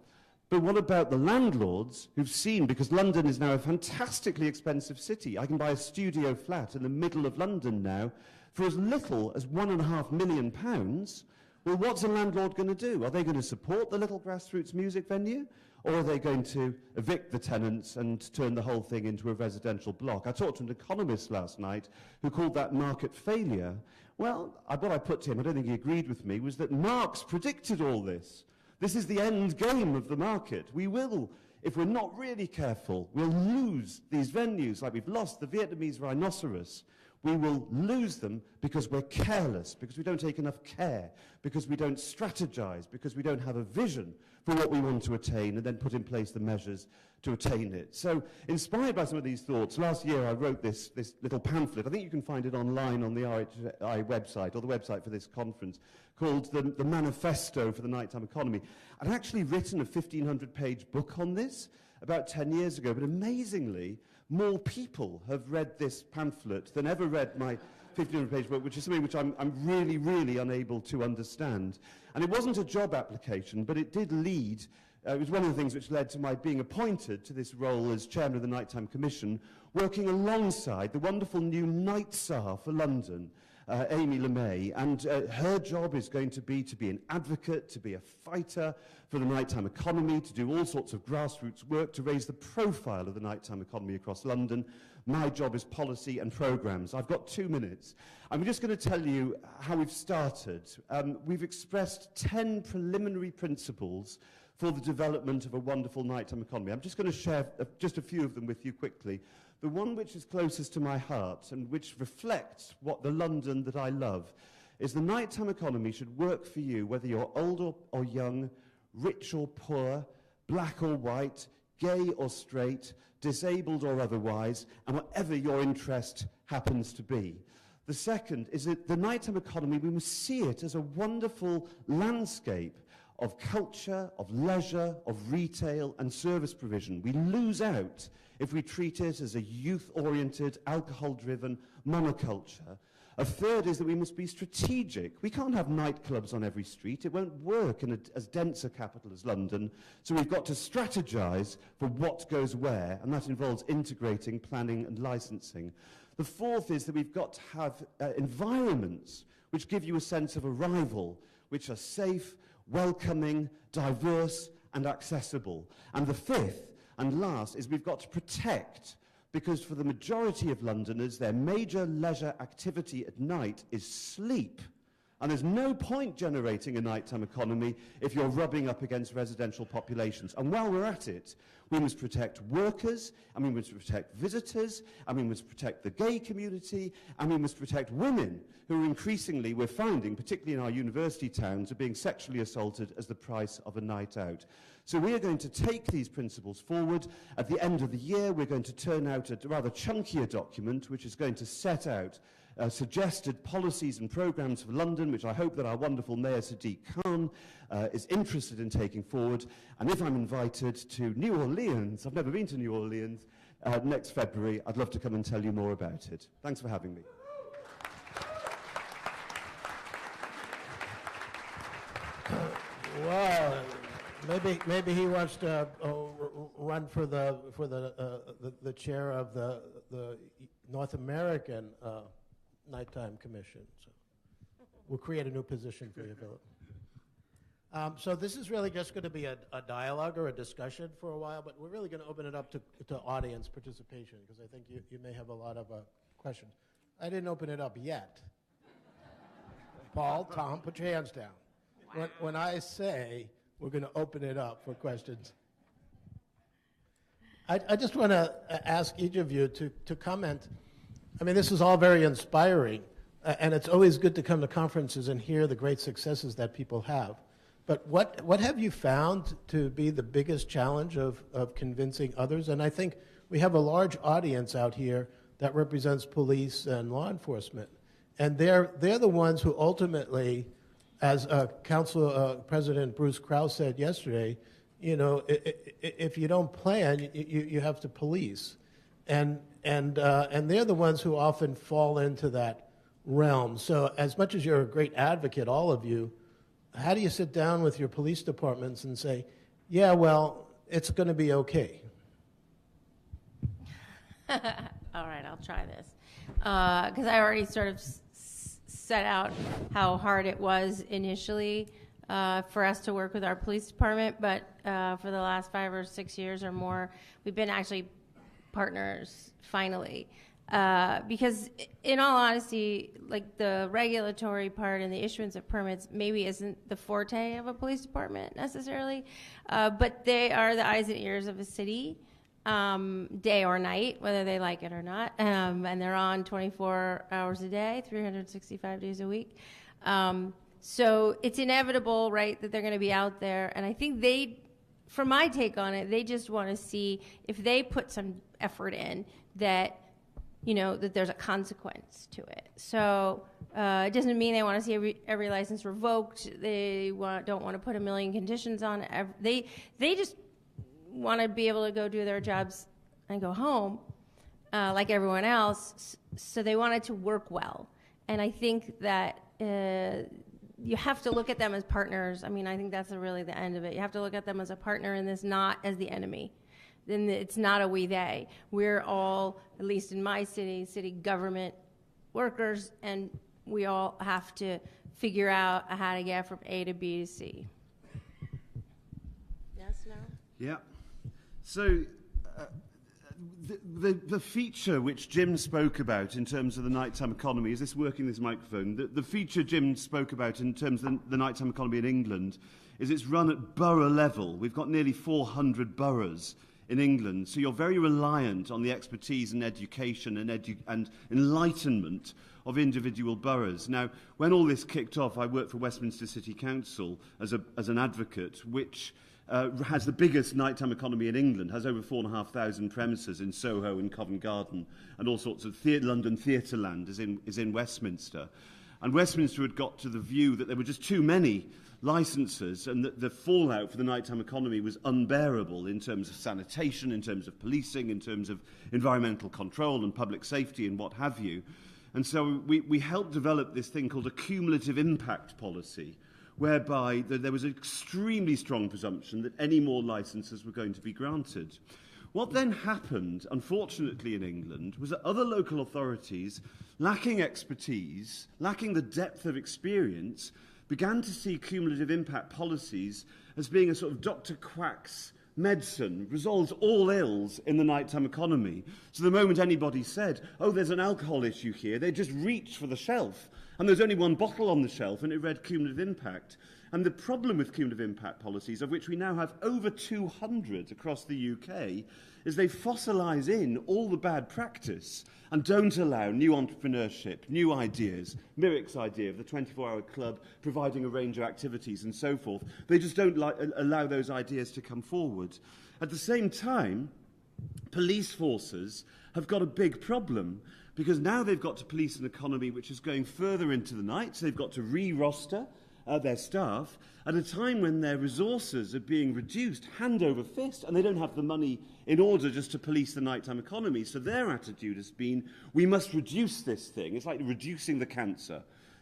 E: But what about the landlords who've seen, because London is now a fantastically expensive city. I can buy a studio flat in the middle of London now for as little as £1.5 million. Well, what's a landlord going to do? Are they going to support the little grassroots music venue? Or are they going to evict the tenants and turn the whole thing into a residential block? I talked to an economist last night who called that market failure. Well, what I put to him, I don't think he agreed with me, was that Marx predicted all this. This is the end game of the market. We will, if we're not really careful, we'll lose these venues like we've lost the Vietnamese rhinoceros. We will lose them because we're careless, because we don't take enough care, because we don't strategize, because we don't have a vision for what we want to attain and then put in place the measures to attain it. So, inspired by some of these thoughts, last year I wrote this little pamphlet. I think you can find it online on the RHI website, or the website for this conference, called the Manifesto for the Nighttime Economy. I'd actually written a 1,500-page book on this about 10 years ago, but amazingly, more people have read this pamphlet than ever read my 1,500-page book, which is something which I'm really, really unable to understand. And it wasn't a job application, but it did lead, it was one of the things which led to my being appointed to this role as chairman of the Nighttime Commission, working alongside the wonderful new Night Tsar for London, Amy LeMay, and her job is going to be an advocate, to be a fighter for the nighttime economy, to do all sorts of grassroots work to raise the profile of the nighttime economy across London. My job is policy and programmes. I've got 2 minutes. I'm just going to tell you how we've started. We've expressed 10 preliminary principles for the development of a wonderful nighttime economy. I'm just going to share just a few of them with you quickly. The one which is closest to my heart and which reflects what the London that I love is the nighttime economy should work for you whether you're old or young, rich or poor, black or white, gay or straight, disabled or otherwise, and whatever your interest happens to be. The second is that the nighttime economy, we must see it as a wonderful landscape of culture, of leisure, of retail and service provision. We lose out if we treat it as a youth-oriented, alcohol-driven monoculture. A third is that we must be strategic. We can't have nightclubs on every street. It won't work in as dense a capital as London. So we've got to strategize for what goes where, and that involves integrating planning and licensing. The fourth is that we've got to have environments which give you a sense of arrival, which are safe, welcoming, diverse, and accessible. And the fifth and last is we've got to protect, because for the majority of Londoners, their major leisure activity at night is sleep. And there's no point generating a nighttime economy if you're rubbing up against residential populations. And while we're at it, we must protect workers, and we must protect visitors, and we must protect the gay community, and we must protect women who are increasingly, we're finding, particularly in our university towns, are being sexually assaulted as the price of a night out. So we are going to take these principles forward. At the end of the year, we're going to turn out a rather chunkier document which is going to set out suggested policies and programmes for London, which I hope that our wonderful Mayor Sadiq Khan is interested in taking forward. And if I'm invited to New Orleans, I've never been to New Orleans, next February, I'd love to come and tell you more about it. Thanks for having me.
A: Well, maybe he wants to run for the chair of the North American Nighttime Commission. So we'll create a new position for you, Philip. So this is really just going to be a dialogue or a discussion for a while, but we're really going to open it up to audience participation, because I think you may have a lot of questions. I didn't open it up yet. Paul, Tom, put your hands down. When I say we're going to open it up for questions, I just want to ask each of you to comment. I mean, this is all very inspiring, and it's always good to come to conferences and hear the great successes that people have. But what have you found to be the biggest challenge of convincing others? And I think we have a large audience out here that represents police and law enforcement. And they're the ones who ultimately, as Council President Bruce Krause said yesterday, you know, if you don't plan, you have to police. And they're the ones who often fall into that realm. So as much as you're a great advocate, all of you, how do you sit down with your police departments and say, yeah, well, it's going to be okay?
D: All right, I'll try this. Because I already sort of set out how hard it was initially for us to work with our police department, but for the last 5 or 6 years or more, we've been actually partners, finally. Because in all honesty, like the regulatory part and the issuance of permits maybe isn't the forte of a police department necessarily, but they are the eyes and ears of a city, day or night, whether they like it or not, and they're on 24 hours a day, 365 days a week. So it's inevitable, right, that they're going to be out there, and I think from my take on it, they just want to see if they put some effort in that, you know, that there's a consequence to it. So it doesn't mean they want to see every license revoked. They don't want to put a million conditions on it. They just want to be able to go do their jobs and go home like everyone else. So they want it to work well. And I think that you have to look at them as partners. I mean, I think that's really the end of it. You have to look at them as a partner in this, not as the enemy. Then it's not a we they. We're all, at least in my city government workers, and we all have to figure out how to get from A to B to C. Yes, no?
E: Yeah. So the feature which Jim spoke about in terms of the nighttime economy, is this working, this microphone? The feature Jim spoke about in terms of the nighttime economy in England is it's run at borough level. We've got nearly 400 boroughs in England, so you're very reliant on the expertise and education and enlightenment of individual boroughs. Now, when all this kicked off, I worked for Westminster City Council as an advocate, which has the biggest nighttime economy in England, has over 4,500 premises in Soho and Covent Garden, and all sorts of London Theatreland is in Westminster. And Westminster had got to the view that there were just too many licenses, and that the fallout for the nighttime economy was unbearable in terms of sanitation, in terms of policing, in terms of environmental control and public safety and what have you. And so we helped develop this thing called a cumulative impact policy, whereby there was an extremely strong presumption that any more licenses were going to be granted. What then happened, unfortunately, in England was that other local authorities, lacking expertise, lacking the depth of experience, began to see cumulative impact policies as being a sort of Dr. Quack's medicine, resolves all ills in the nighttime economy. So the moment anybody said, oh, there's an alcohol issue here, they just reached for the shelf. And there's only one bottle on the shelf, and it read cumulative impact. And the problem with cumulative impact policies, of which we now have over 200 across the UK, is they fossilise in all the bad practice and don't allow new entrepreneurship, new ideas. Mirik's idea of the 24-hour club providing a range of activities and so forth. They just don't allow those ideas to come forward. At the same time, police forces have got a big problem, because now they've got to police an economy which is going further into the night, so they've got to re-roster their staff at a time when their resources are being reduced hand over fist, and they don't have the money in order just to police the nighttime economy. So their attitude has been, we must reduce this thing. It's like reducing the cancer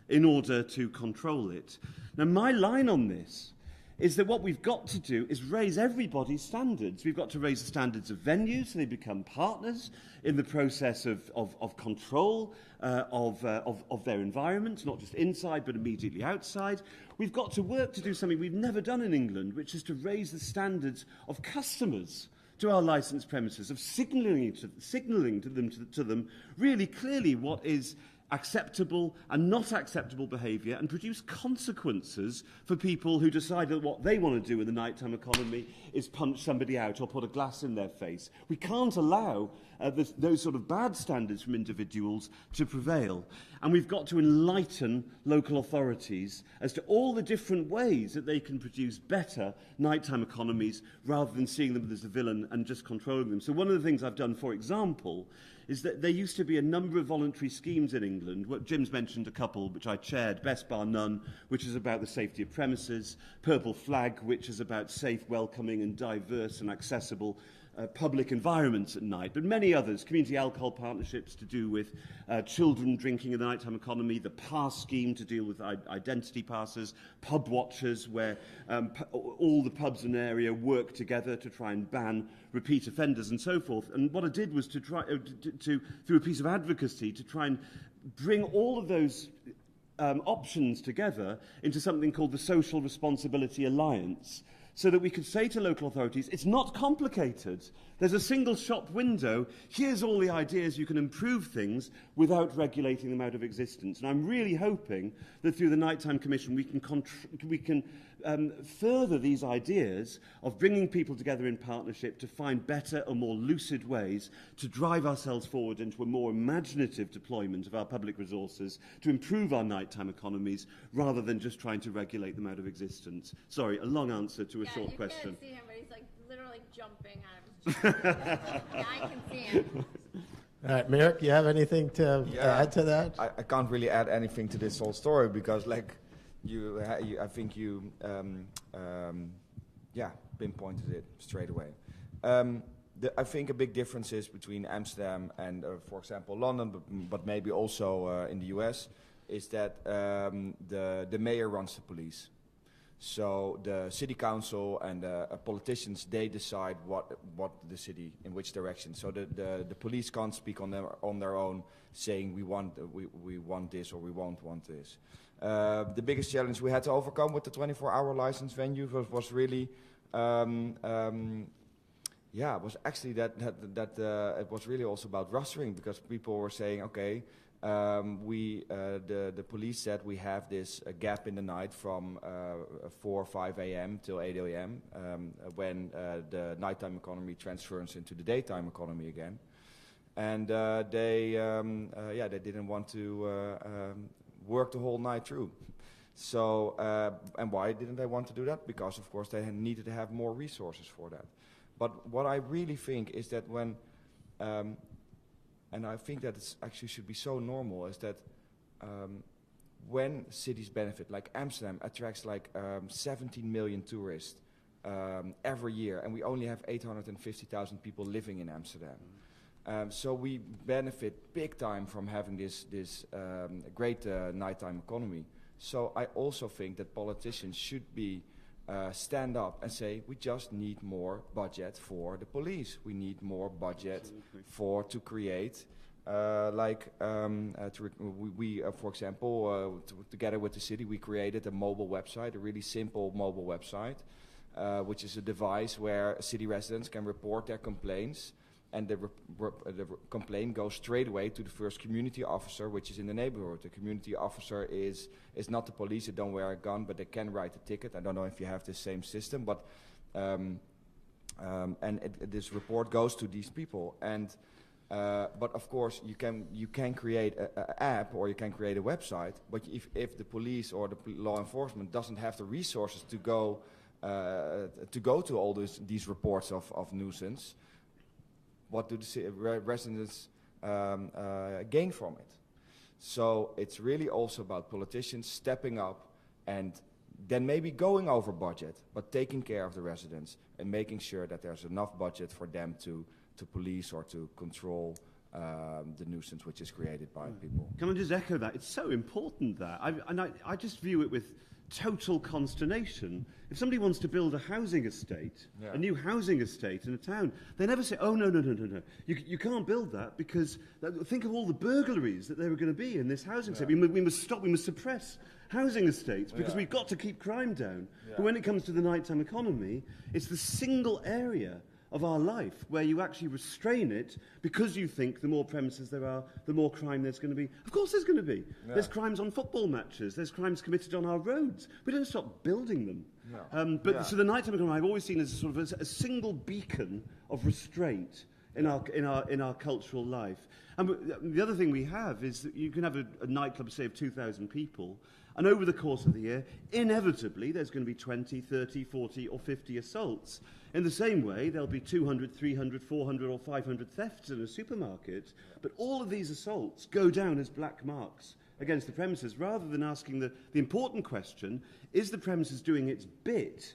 E: in order to control it. Now, my line on this is that what we've got to do is raise everybody's standards. We've got to raise the standards of venues so they become partners in the process of control of their environment, not just inside but immediately outside. We've got to work to do something we've never done in England, which is to raise the standards of customers to our licensed premises, of signalling to them really clearly what is acceptable and not acceptable behaviour and produce consequences for people who decide that what they want to do in the nighttime economy is punch somebody out or put a glass in their face. We can't allow those sort of bad standards from individuals to prevail. And we've got to enlighten local authorities as to all the different ways that they can produce better nighttime economies rather than seeing them as a villain and just controlling them. So one of the things I've done, for example, is that there used to be a number of voluntary schemes in England. What Jim's mentioned a couple, which I chaired, Best Bar None, which is about the safety of premises, Purple Flag, which is about safe, welcoming and diverse and accessible public environments at night, but many others, community alcohol partnerships to do with children drinking in the nighttime economy, the pass scheme to deal with identity passes, pub watchers, where all the pubs in an area work together to try and ban repeat offenders and so forth. And what I did was to try, through a piece of advocacy, to try and bring all of those options together into something called the Social Responsibility Alliance, so that we could say to local authorities, it's not complicated. There's a single shop window. Here's all the ideas you can improve things without regulating them out of existence. And I'm really hoping that through the Nighttime Commission we can further these ideas of bringing people together in partnership to find better and more lucid ways to drive ourselves forward into a more imaginative deployment of our public resources to improve our nighttime economies rather than just trying to regulate them out of existence. Sorry, a long answer to a short question.
F: You can't see him, but he's like literally jumping out of his chair. Yeah, I can see him.
A: All right, Mirik, you have anything to add to that?
C: I can't really add anything to this whole story because, like, I think you pinpointed it straight away. I think a big difference is between Amsterdam and, for example, London, but maybe also in the US, is that the mayor runs the police. So the city council and politicians, they decide what the city, in which direction. So the police can't speak on their own, saying we want this or we won't want this. The biggest challenge we had to overcome with the 24-hour license venue was really, was actually that it was really also about rostering, because people were saying, okay, the police said we have this gap in the night from 4 or 5 a.m. till 8 a.m. When the nighttime economy transfers into the daytime economy again, and they didn't want to work the whole night through. So and why didn't they want to do that? Because of course they needed to have more resources for that. But what I really think is that and I think that it actually should be so normal, is that when cities benefit, like Amsterdam attracts like 17 million tourists every year, and we only have 850,000 people living in Amsterdam. So we benefit big time from having this great nighttime economy. So I also think that politicians should be stand up and say, we just need more budget for the police. We need more budget to create, for example, together with the city, we created a mobile website, a really simple mobile website, which is a device where city residents can report their complaints, and the complaint goes straight away to the first community officer, which is in the neighborhood. The community officer is not the police. They don't wear a gun, but they can write a ticket. I don't know if you have the same system, but this report goes to these people. And but of course, you can create an app, or you can create a website. But if the police or the law enforcement doesn't have the resources to go to all these reports of nuisance, what do the residents gain from it? So it's really also about politicians stepping up and then maybe going over budget, but taking care of the residents and making sure that there's enough budget for them to police or to control the nuisance which is created by people.
E: Can I just echo that? It's so important that. I just view it with total consternation. If somebody wants to build a housing estate, a new housing estate in a town, they never say, oh, no. You can't build that because think of all the burglaries that there are going to be in this housing estate. We must suppress housing estates because we've got to keep crime down. But when it comes to the nighttime economy, it's the single area of our life, where you actually restrain it because you think the more premises there are, the more crime there's going to be. Of course there's going to be. Yeah. There's crimes on football matches. There's crimes committed on our roads. We don't stop building them. No. So the nighttime economy I've always seen as sort of a single beacon of restraint in our cultural life. And the other thing we have is that you can have a nightclub, say, of 2,000 people, and over the course of the year, inevitably, there's going to be 20, 30, 40, or 50 assaults. In the same way, there'll be 200, 300, 400, or 500 thefts in a supermarket, but all of these assaults go down as black marks against the premises, rather than asking the important question, is the premises doing its bit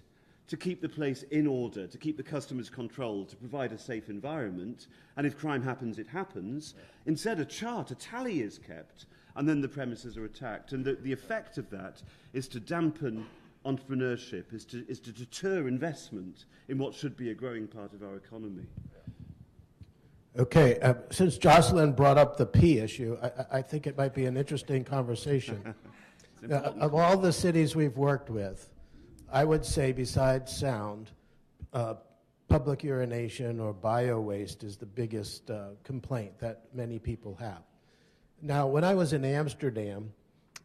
E: to keep the place in order, to keep the customers controlled, to provide a safe environment, and if crime happens, it happens. Instead, a tally is kept, and then the premises are attacked. And the effect of that is to dampen entrepreneurship, is to deter investment in what should be a growing part of our economy.
A: Okay, since Jocelyn brought up the P issue, I think it might be an interesting conversation. Of all the cities we've worked with, I would say besides sound, public urination or bio-waste is the biggest complaint that many people have. Now, when I was in Amsterdam,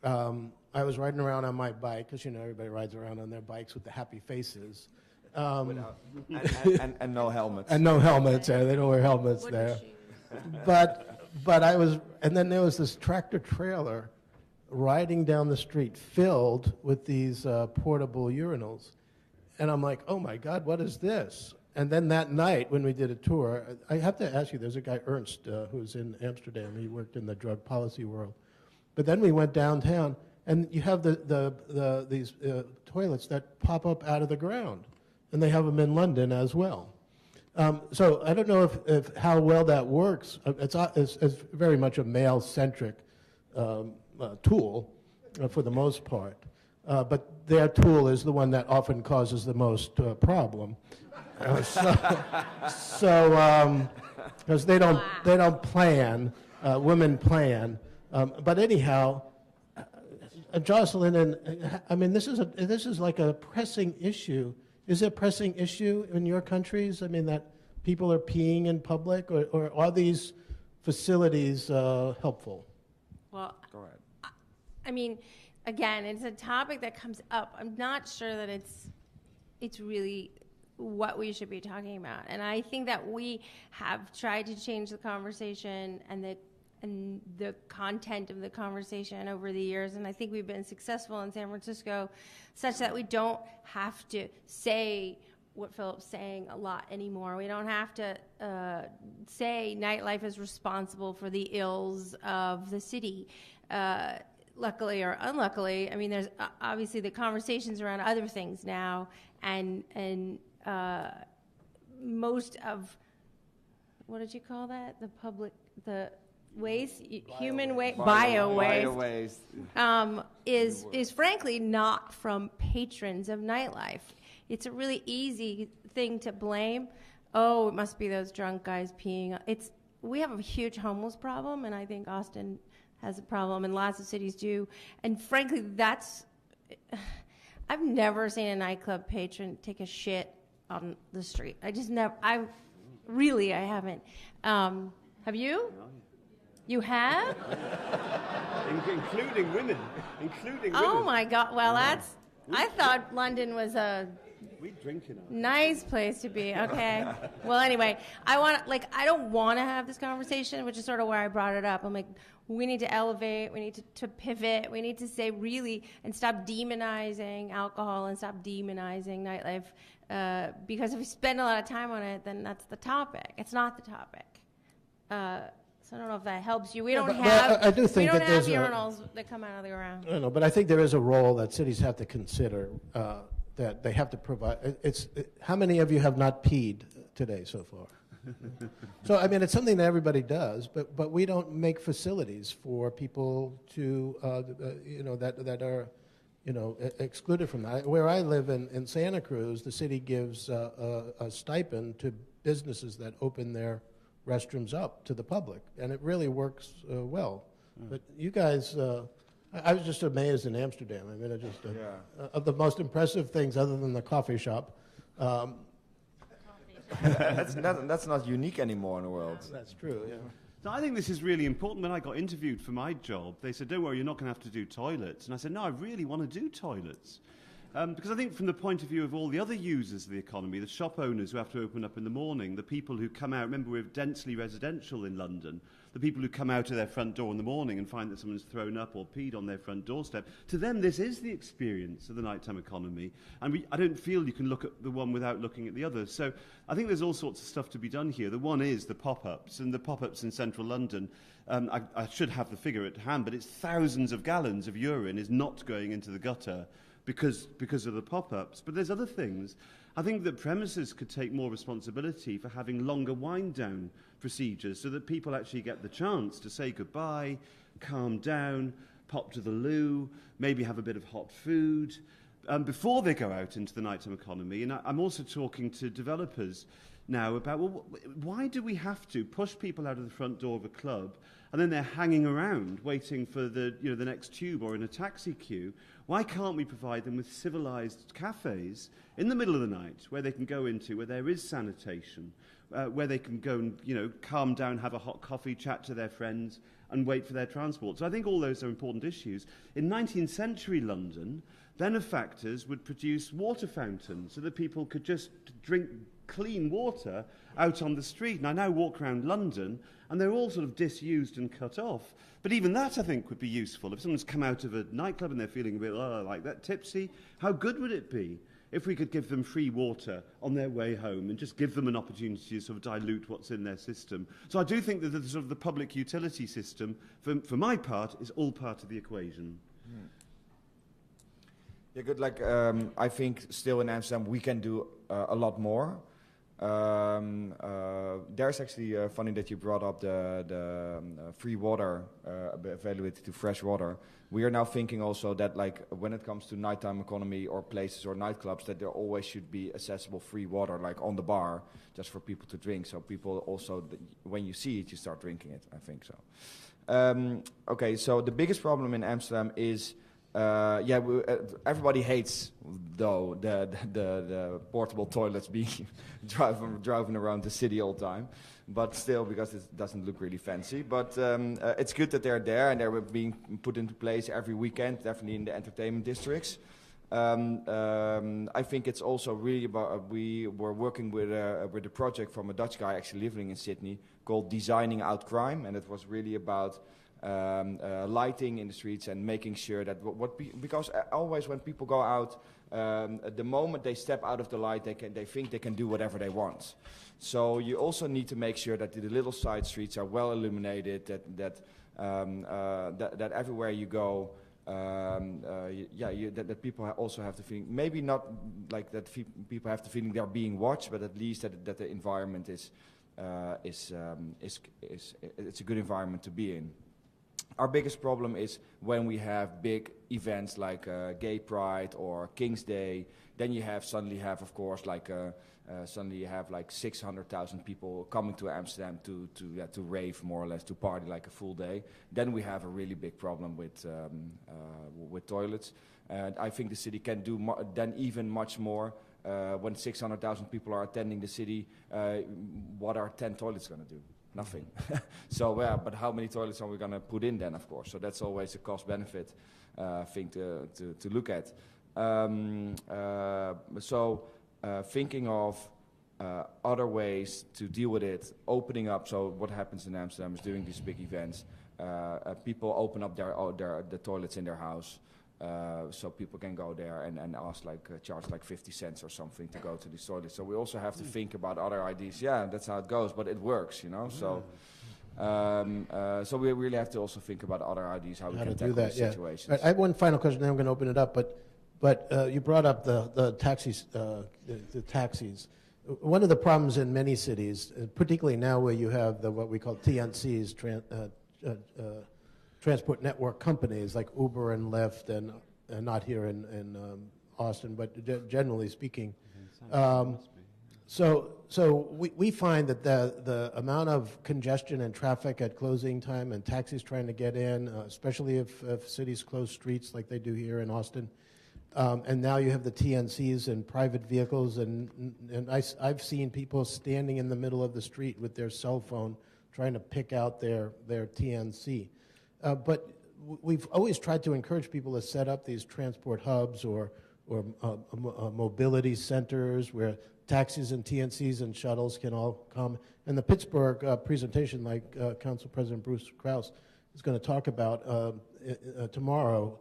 A: I was riding around on my bike, because, everybody rides around on their bikes with the happy faces.
C: And no helmets.
A: And no helmets. They don't wear helmets there. But and then there was this tractor trailer riding down the street filled with these portable urinals. And I'm like, oh my God, what is this? And then that night when we did a tour, I have to ask you, there's a guy, Ernst, who's in Amsterdam. He worked in the drug policy world. But then we went downtown, and you have these toilets that pop up out of the ground. And they have them in London as well. So I don't know if how well that works. It's very much a male-centric tool for the most part. But their tool is the one that often causes the most problem. Because they don't plan, women plan. But anyhow, Jocelyn, this is like a pressing issue. Is it a pressing issue in your countries? That people are peeing in public, or are these facilities helpful?
D: Well, go ahead. Again, it's a topic that comes up. I'm not sure that it's really what we should be talking about. And I think that we have tried to change the conversation and the content of the conversation over the years, and I think we've been successful in San Francisco such that we don't have to say what Philip's saying a lot anymore. We don't have to say nightlife is responsible for the ills of the city. Luckily or unluckily, there's obviously the conversations around other things now, and most of, what did you call that? The waste, human waste, bio-waste, is frankly not from patrons of nightlife. It's a really easy thing to blame. Oh, it must be those drunk guys peeing. We have a huge homeless problem, and I think Austin has a problem, and lots of cities do. And frankly, I've never seen a nightclub patron take a shit on the street. I haven't. Have you? You have?
E: Including women.
D: Oh my God! Well, I thought London was a nice place to be. Okay. Well, anyway, I don't want to have this conversation, which is sort of where I brought it up. I'm like, we need to elevate. We need to pivot. We need to say really and stop demonizing alcohol and stop demonizing nightlife. Because if we spend a lot of time on it, then that's the topic. It's not the topic. So I don't know if that helps you. We don't have urinals that come out of the ground.
A: I don't know, but I think there is a role that cities have to consider, that they have to provide. How many of you have not peed today so far? So, it's something that everybody does, but we don't make facilities for people to, that are, excluded from that. Where I live in Santa Cruz, the city gives a stipend to businesses that open their restrooms up to the public, and it really works well. But you guys, I was just amazed in Amsterdam. Of the most impressive things, other than the coffee shop,
C: That's not unique anymore in the world.
A: That's true, yeah.
E: So I think this is really important. When I got interviewed for my job, they said, don't worry, you're not going to have to do toilets. And I said, no, I really want to do toilets. Because I think from the point of view of all the other users of the economy, the shop owners who have to open up in the morning, the people who come out, remember we're densely residential in London, the people who come out of their front door in the morning and find that someone's thrown up or peed on their front doorstep, to them this is the experience of the nighttime economy. And I don't feel you can look at the one without looking at the other. So I think there's all sorts of stuff to be done here. The one is the pop-ups, and the pop-ups in central London, I should have the figure at hand, but it's thousands of gallons of urine is not going into the gutter because of the pop-ups. But there's other things. I think that premises could take more responsibility for having longer wind-down procedures so that people actually get the chance to say goodbye, calm down, pop to the loo, maybe have a bit of hot food before they go out into the nighttime economy. And I'm also talking to developers now about, well, why do we have to push people out of the front door of a club and then they're hanging around waiting for the next tube or in a taxi queue? Why can't we provide them with civilized cafes in the middle of the night where they can go into, where there is sanitation, where they can go and calm down, have a hot coffee, chat to their friends and wait for their transport? So I think all those are important issues. In 19th century London, benefactors would produce water fountains so that people could just drink clean water out on the street. And I now walk around London and they're all sort of disused and cut off. But even that, I think, would be useful. If someone's come out of a nightclub and they're feeling a bit like that, tipsy, how good would it be if we could give them free water on their way home and just give them an opportunity to sort of dilute what's in their system? So I do think that the sort of the public utility system, for my part, is all part of the equation.
C: Yeah, good. Like, I think still in Amsterdam we can do a lot more. There's actually funny that you brought up the free water availability to fresh water. We are now thinking also that, like, when it comes to nighttime economy or places or nightclubs, that there always should be accessible free water, like on the bar, just for people to drink. So people also, when you see it, you start drinking it. I think so. Okay, so the biggest problem in Amsterdam is. Everybody hates though the portable toilets being driving around the city all the time, but still, because it doesn't look really fancy. But it's good that they're there and they're being put into place every weekend, definitely in the entertainment districts. I think it's also really about, we were working with a project from a Dutch guy actually living in Sydney called Designing Out Crime, and it was really about lighting in the streets and making sure that because always when people go out, the moment they step out of the light, they think they can do whatever they want. So you also need to make sure that the little side streets are well illuminated, that everywhere you go, that people also have the feeling, maybe not like that people have the feeling they're being watched, but at least that the environment is it's a good environment to be in. Our biggest problem is when we have big events like Gay Pride or King's Day. Then you suddenly have, of course, like 600,000 people coming to Amsterdam to rave, more or less, to party like a full day. Then we have a really big problem with toilets. And I think the city can do even much more. When 600,000 people are attending the city, what are 10 toilets going to do? Nothing. So, but how many toilets are we going to put in then, of course? So that's always a cost-benefit thing to look at. Thinking of other ways to deal with it, opening up. So what happens in Amsterdam is during these big events, people open up the toilets in their house. So people can go there and ask charge 50 cents or something to go to the toilet. So we also have to think about other ideas. Yeah, that's how it goes, but it works, So, so we really have to also think about other ideas how we can tackle these situations.
A: Right, I have one final question, then I'm going to open it up. But you brought up the taxis. The taxis. One of the problems in many cities, particularly now where you have what we call TNCs, transport network companies like Uber and Lyft, and not here in Austin, but generally speaking. So we find that the amount of congestion and traffic at closing time and taxis trying to get in, especially if cities close streets like they do here in Austin, And now you have the TNCs and private vehicles, and I've seen people standing in the middle of the street with their cell phone trying to pick out their TNC. But we've always tried to encourage people to set up these transport hubs or mobility centers where taxis and TNCs and shuttles can all come. And the Pittsburgh presentation, like Council President Bruce Krause is going to talk about tomorrow,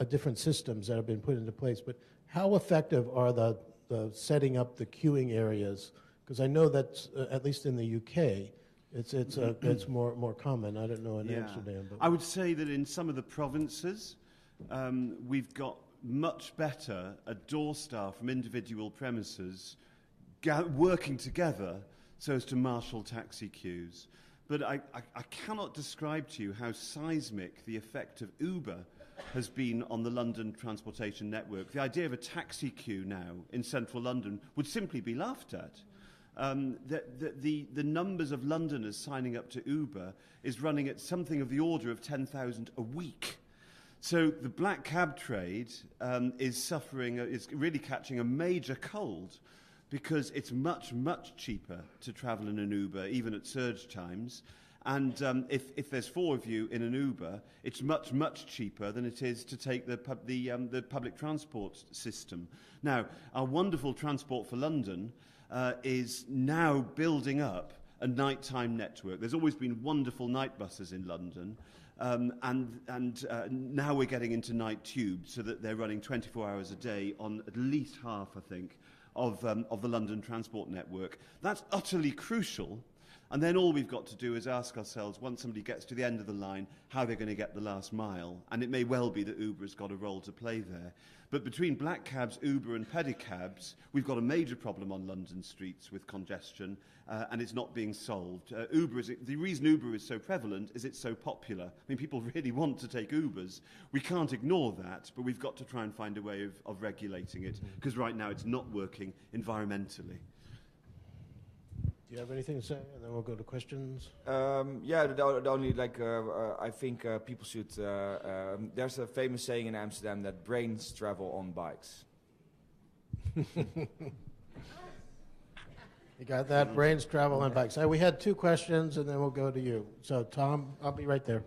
A: different systems that have been put into place. But how effective are the setting up the queuing areas? Because I know that at least in the UK, it's more common. I don't know in Amsterdam. But
E: I would say that in some of the provinces, we've got much better a door staff from individual premises working together so as to marshal taxi queues. But I cannot describe to you how seismic the effect of Uber has been on the London transportation network. The idea of a taxi queue now in central London would simply be laughed at. The numbers of Londoners signing up to Uber is running at something of the order of 10,000 a week. So the black cab trade is really catching a major cold because it's much, much cheaper to travel in an Uber, even at surge times. And if there's 4 of you in an Uber, it's much, much cheaper than it is to take the public transport system. Now, our wonderful Transport for London is now building up a nighttime network. There's always been wonderful night buses in London, and now we're getting into night tubes so that they're running 24 hours a day on at least half, I think, of the London transport network. That's utterly crucial. And then all we've got to do is ask ourselves, once somebody gets to the end of the line, how they're going to get the last mile. And it may well be that Uber has got a role to play there. But between black cabs, Uber and pedicabs, we've got a major problem on London streets with congestion, and it's not being solved. The reason Uber is so prevalent is it's so popular. I mean, people really want to take Ubers. We can't ignore that, but we've got to try and find a way of regulating it, because right now it's not working environmentally.
A: do you have anything to say? And then we'll go to questions.
C: The only I think people should. There's a famous saying in Amsterdam that brains travel on bikes.
A: You got that? Brains travel on bikes. We had 2 questions, and then we'll go to you. So, Tom, I'll be right there.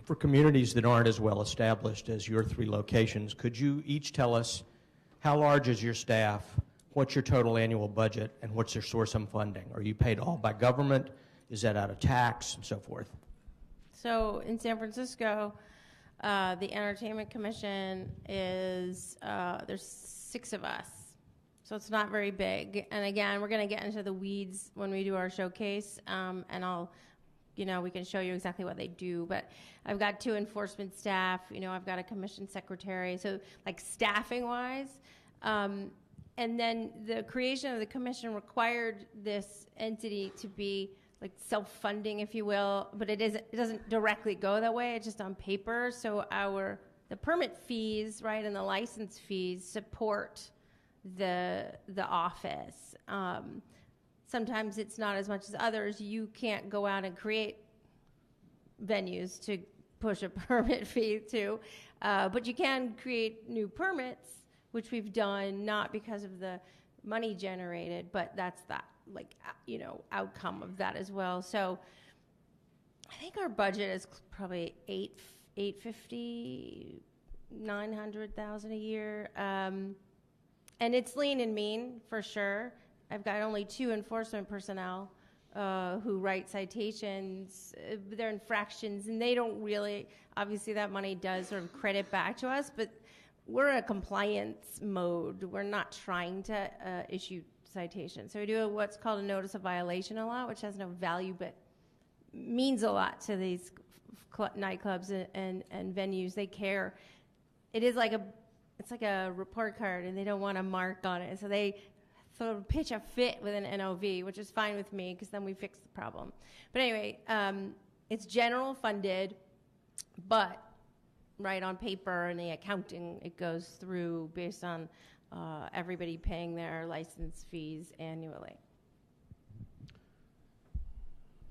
G: For communities that aren't as well established as your 3 locations, could you each tell us how large is your staff, what's your total annual budget, and what's your source of funding? Are you paid all by government? Is that out of tax, and so forth?
D: So in San Francisco, the Entertainment Commission is, there's 6 of us. So it's not very big. And again, we're going to get into the weeds when we do our showcase, and we can show you exactly what they do. But I've got 2 enforcement staff. I've got a commission secretary. So like staffing-wise, and then the creation of the commission required this entity to be like self-funding, if you will, but it doesn't directly go that way. It's just on paper. So the permit fees, right, and the license fees support the office. Sometimes it's not as much as others. You can't go out and create venues to push a permit fee to, but you can create new permits, which we've done, not because of the money generated, but that's that, outcome of that as well. So I think our budget is probably $850,000, $900,000 a year, and it's lean and mean for sure. I've got only 2 enforcement personnel who write citations. They're infractions, and they don't really, obviously that money does sort of credit back to us, but we're in a compliance mode. We're not trying to issue citations. So we do what's called a notice of violation a lot, which has no value, but means a lot to these nightclubs and venues. They care. It is it's like a report card, and they don't want a mark on it. So they sort of pitch a fit with an NOV, which is fine with me because then we fix the problem. But anyway, it's general funded, but right on paper and the accounting, it goes through based on everybody paying their license fees annually.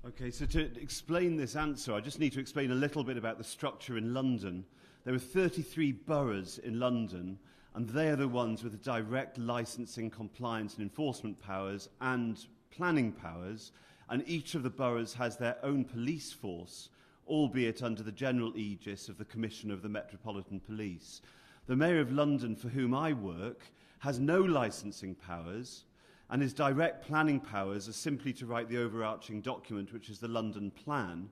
E: Okay, so to explain this answer, I just need to explain a little bit about the structure in London. There are 33 boroughs in London, and they are the ones with the direct licensing, compliance and enforcement powers and planning powers, and each of the boroughs has their own police force, albeit under the general aegis of the Commissioner of the Metropolitan Police. The Mayor of London, for whom I work, has no licensing powers, and his direct planning powers are simply to write the overarching document, which is the London Plan,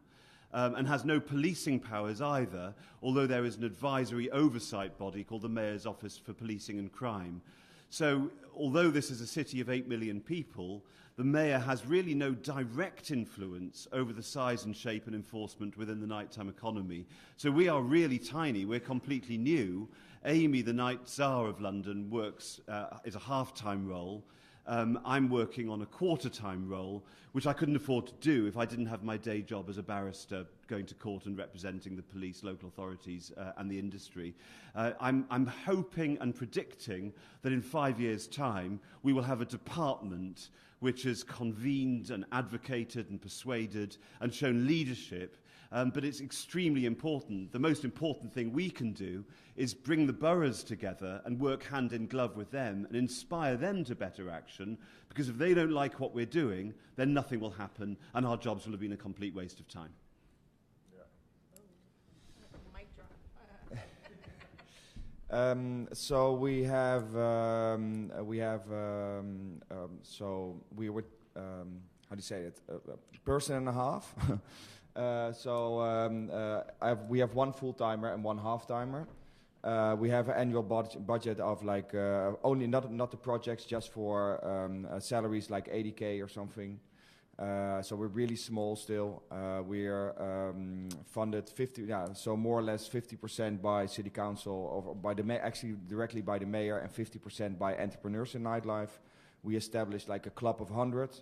E: and has no policing powers either, although there is an advisory oversight body called the Mayor's Office for Policing and Crime. So, although this is a city of 8 million people, the Mayor has really no direct influence over the size and shape and enforcement within the nighttime economy. So we are really tiny, we're completely new. Amy, the night czar of London, is a half-time role. I'm working on a quarter-time role, which I couldn't afford to do if I didn't have my day job as a barrister going to court and representing the police, local authorities and the industry. I'm hoping and predicting that in 5 years' time we will have a department which has convened and advocated and persuaded and shown leadership. But it's extremely important. The most important thing we can do is bring the boroughs together and work hand in glove with them and inspire them to better action, because if they don't like what we're doing, then nothing will happen and our jobs will have been a complete waste of time.
F: Mic drop.
C: So we have, so we were, how do you say it, a person and a half. We have one full-timer and one half-timer. We have an annual budget of like only not the projects, just for salaries like 80K or something. So we're really small still. We're funded so more or less 50% by city council, or by the actually directly by the mayor, and 50% by entrepreneurs in nightlife. We established like a club of 100.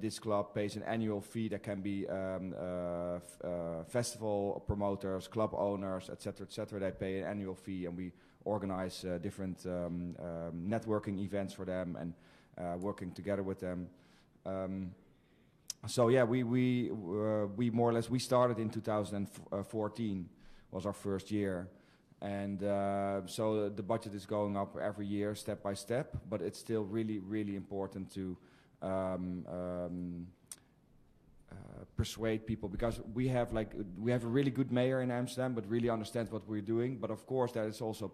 C: This club pays an annual fee that can be festival promoters, club owners, etc., etc. They pay an annual fee, and we organize different networking events for them and working together with them. So yeah, we more or less, we started in 2014 was our first year. And so the budget is going up every year, step by step, but it's still really, really important to persuade people, because we have a really good mayor in Amsterdam, but really understands what we're doing. But of course, that is also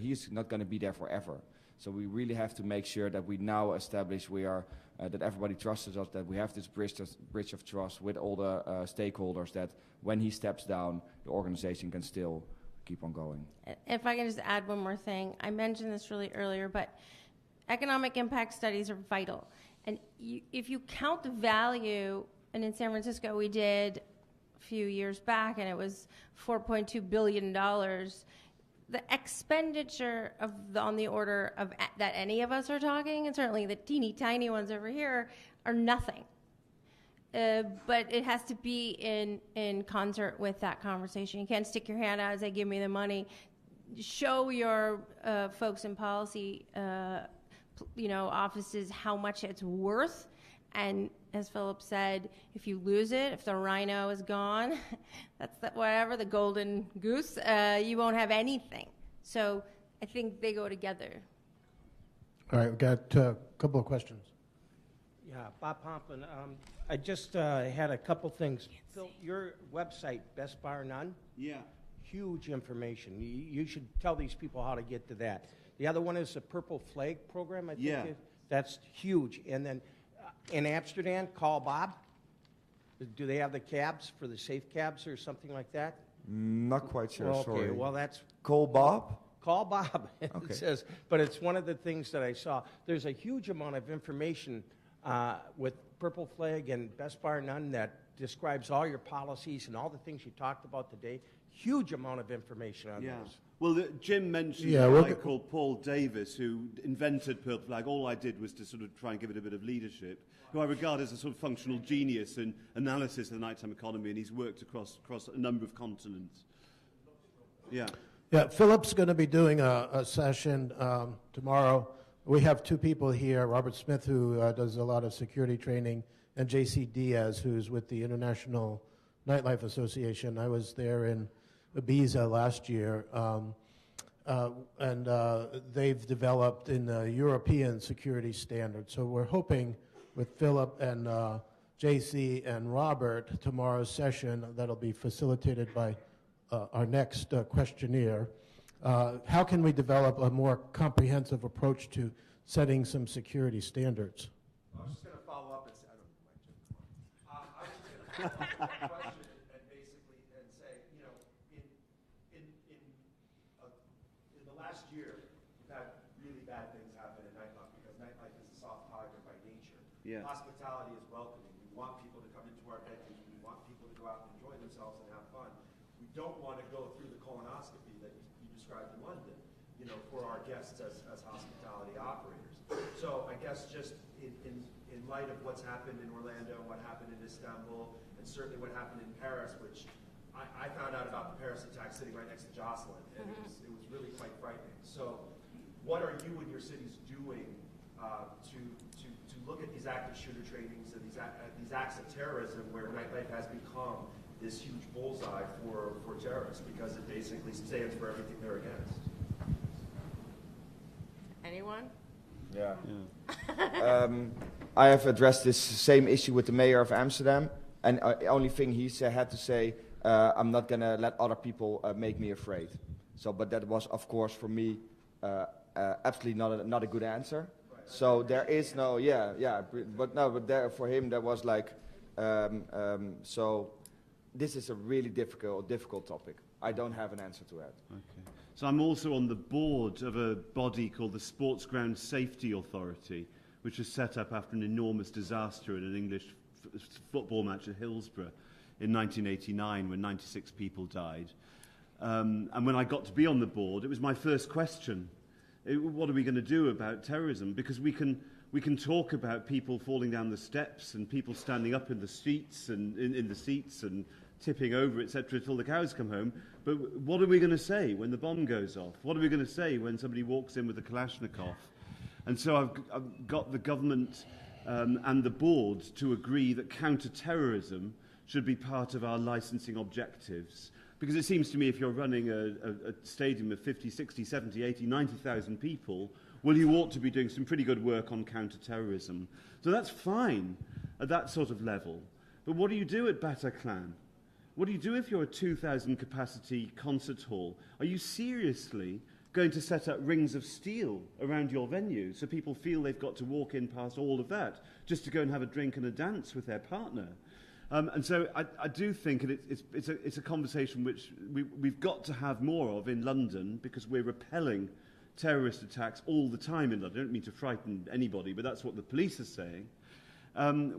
C: he's not going to be there forever. So we really have to make sure that we now establish that everybody trusts us, that we have this bridge of trust with all the stakeholders, that when he steps down, the organization can still keep on going.
D: If I can just add one more thing. I mentioned this really earlier, but economic impact studies are vital. And if you count the value, and in San Francisco we did a few years back, and it was $4.2 billion, the expenditure on the order of that any of us are talking, and certainly the teeny tiny ones over here, are nothing. But it has to be in concert with that conversation. You can't stick your hand out and say, give me the money. Show your folks in policy offices how much it's worth. And as Philip said, if you lose it, if the rhino is gone, that's the golden goose, you won't have anything. So I think they go together.
A: All right, we've got a couple of questions.
G: Yeah, Bob Pomplin. I just had a couple things. Phil, your website, Best Bar None?
E: Yeah.
G: Huge information. You should tell these people how to get to that. The other one is the Purple Flag program, I think.
E: Yeah.
G: That's huge. And then in Amsterdam, call Bob. Do they have the cabs for the safe cabs or something like that?
C: Not quite sure,
G: Okay,
C: sorry.
G: well, that's...
C: Call Bob?
G: Call Bob, it
C: Okay.
G: says. But it's one of the things that I saw. There's a huge amount of information with Purple Flag and Best Bar None that describes all your policies and all the things you talked about today. Huge amount of information on those.
E: Well, Jim mentioned a guy called Paul Davis, who invented Purple Flag. All I did was to sort of try and give it a bit of leadership, who I regard as a sort of functional genius in analysis of the nighttime economy, and he's worked across a number of continents. Yeah.
A: Yeah, Philip's going to be doing a session tomorrow. We have two people here, Robert Smith, who does a lot of security training, and J.C. Diaz, who's with the International Nightlife Association. I was there in Ibiza last year, and they've developed in the European security standard. So we're hoping with Philip and J.C. and Robert, tomorrow's session that'll be facilitated by our next questionnaire. How can we develop a more comprehensive approach to setting some security standards?
C: I was just going to follow up and say, I was just going to ask a question and basically and say, you know, in the last year, we've had really bad things happen in nightlife because nightlife is a soft harbor by nature.
E: Yeah.
C: Hospitality is welcoming. We want people to come into our venues. We want people to go out and enjoy themselves and have fun. We don't want to go through the colonoscopy that you described in London, you know, for our guests as hospitality operators. So I guess just in light of what's happened in Orlando, what happened in Istanbul, and certainly what happened in Paris, which I found out about the Paris attack sitting right next to Jocelyn, and it was really quite frightening. So what are you and your cities doing to look at these active shooter trainings and these acts of terrorism where nightlife has become this huge bullseye for terrorists because it basically stands for everything they're against?
D: Anyone?
C: Yeah. I have addressed this same issue with the Mayor of Amsterdam, and the only thing he had to say, I'm not going to let other people make me afraid. So, but that was, of course, for me, absolutely not a good answer. Right. So there is no, but there for him there was like, so this is a really difficult topic. I don't have an answer to that.
E: Okay. So I'm also on the board of a body called the Sports Ground Safety Authority, which was set up after an enormous disaster in an English football match at Hillsborough in 1989 when 96 people died. And when I got to be on the board, it was my first question. What are we going to do about terrorism? Because we can talk about people falling down the steps and people standing up in the seats and in the seats and tipping over, etc., till the cows come home. But what are we going to say when the bomb goes off? What are we going to say when somebody walks in with a Kalashnikov? And so I've got the government and the board to agree that counter-terrorism should be part of our licensing objectives. Because it seems to me if you're running a stadium of 50, 60, 70, 80, 90,000 people, well, you ought to be doing some pretty good work on counter-terrorism. So that's fine at that sort of level. But what do you do at Bataclan? What do you do if you're a 2,000 capacity concert hall? Are you seriously going to set up rings of steel around your venue so people feel they've got to walk in past all of that just to go and have a drink and a dance with their partner? And so I do think it's a conversation which we've got to have more of in London because we're repelling terrorist attacks all the time in London. I don't mean to frighten anybody, but that's what the police are saying.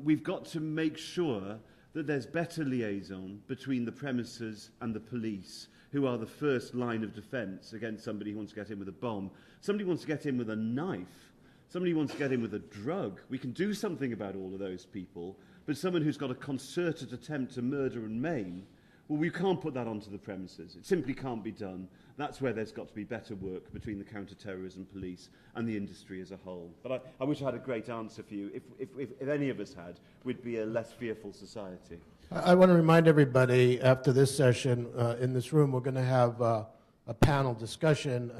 E: We've got to make sure that there's better liaison between the premises and the police, who are the first line of defence against somebody who wants to get in with a bomb. Somebody wants to get in with a knife. Somebody wants to get in with a drug. We can do something about all of those people, but someone who's got a concerted attempt to murder and maim, well, we can't put that onto the premises. It simply can't be done. That's where there's got to be better work between the counter-terrorism police and the industry as a whole. But I wish I had a great answer for you. If any of us had, we'd be a less fearful society.
A: I want to remind everybody, after this session in this room, we're going to have a panel discussion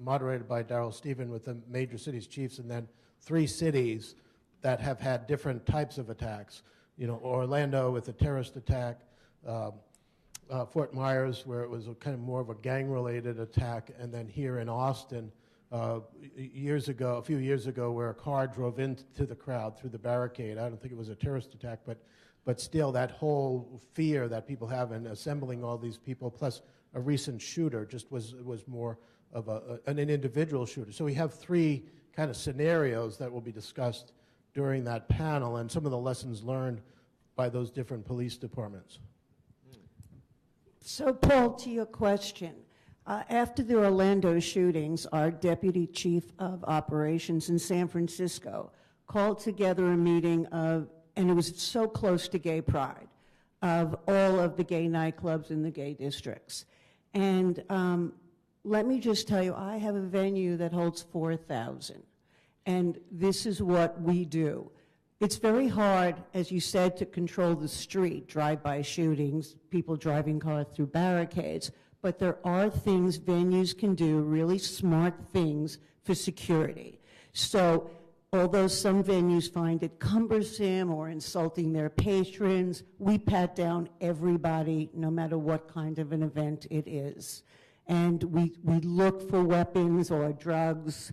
A: moderated by Darrell Stephen with the major cities chiefs, and then 3 cities that have had different types of attacks. You know, Orlando with a terrorist attack, Fort Myers, where it was a kind of more of a gang-related attack, and then here in Austin, a few years ago, where a car drove into the crowd through the barricade. I don't think it was a terrorist attack, but still, that whole fear that people have in assembling all these people, plus a recent shooter, just was more of an individual shooter. So we have 3 kind of scenarios that will be discussed during that panel, and some of the lessons learned by those different police departments.
H: So, Paul, to your question, after the Orlando shootings, our deputy chief of operations in San Francisco called together a meeting of, and it was so close to Gay Pride, of all of the gay nightclubs in the gay districts. And let me just tell you, I have a venue that holds 4,000. And this is what we do. It's very hard, as you said, to control the street, drive-by shootings, people driving cars through barricades. But there are things venues can do, really smart things for security. So although some venues find it cumbersome or insulting their patrons, we pat down everybody, no matter what kind of an event it is. And we look for weapons or drugs,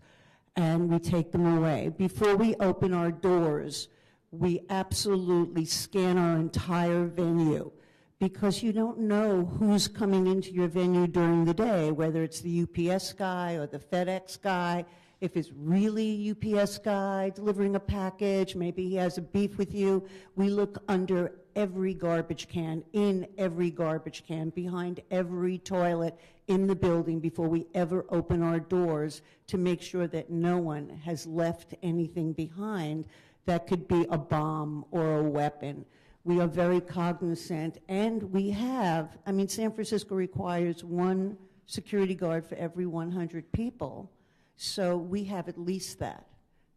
H: and we take them away. Before we open our doors, we absolutely scan our entire venue, because you don't know who's coming into your venue during the day, whether it's the UPS guy or the FedEx guy. If it's really a UPS guy delivering a package, maybe he has a beef with you. We look under every garbage can, in every garbage can, behind every toilet in the building before we ever open our doors, to make sure that no one has left anything behind that could be a bomb or a weapon. We are very cognizant, and we have, I mean, San Francisco requires one security guard for every 100 people, so we have at least that.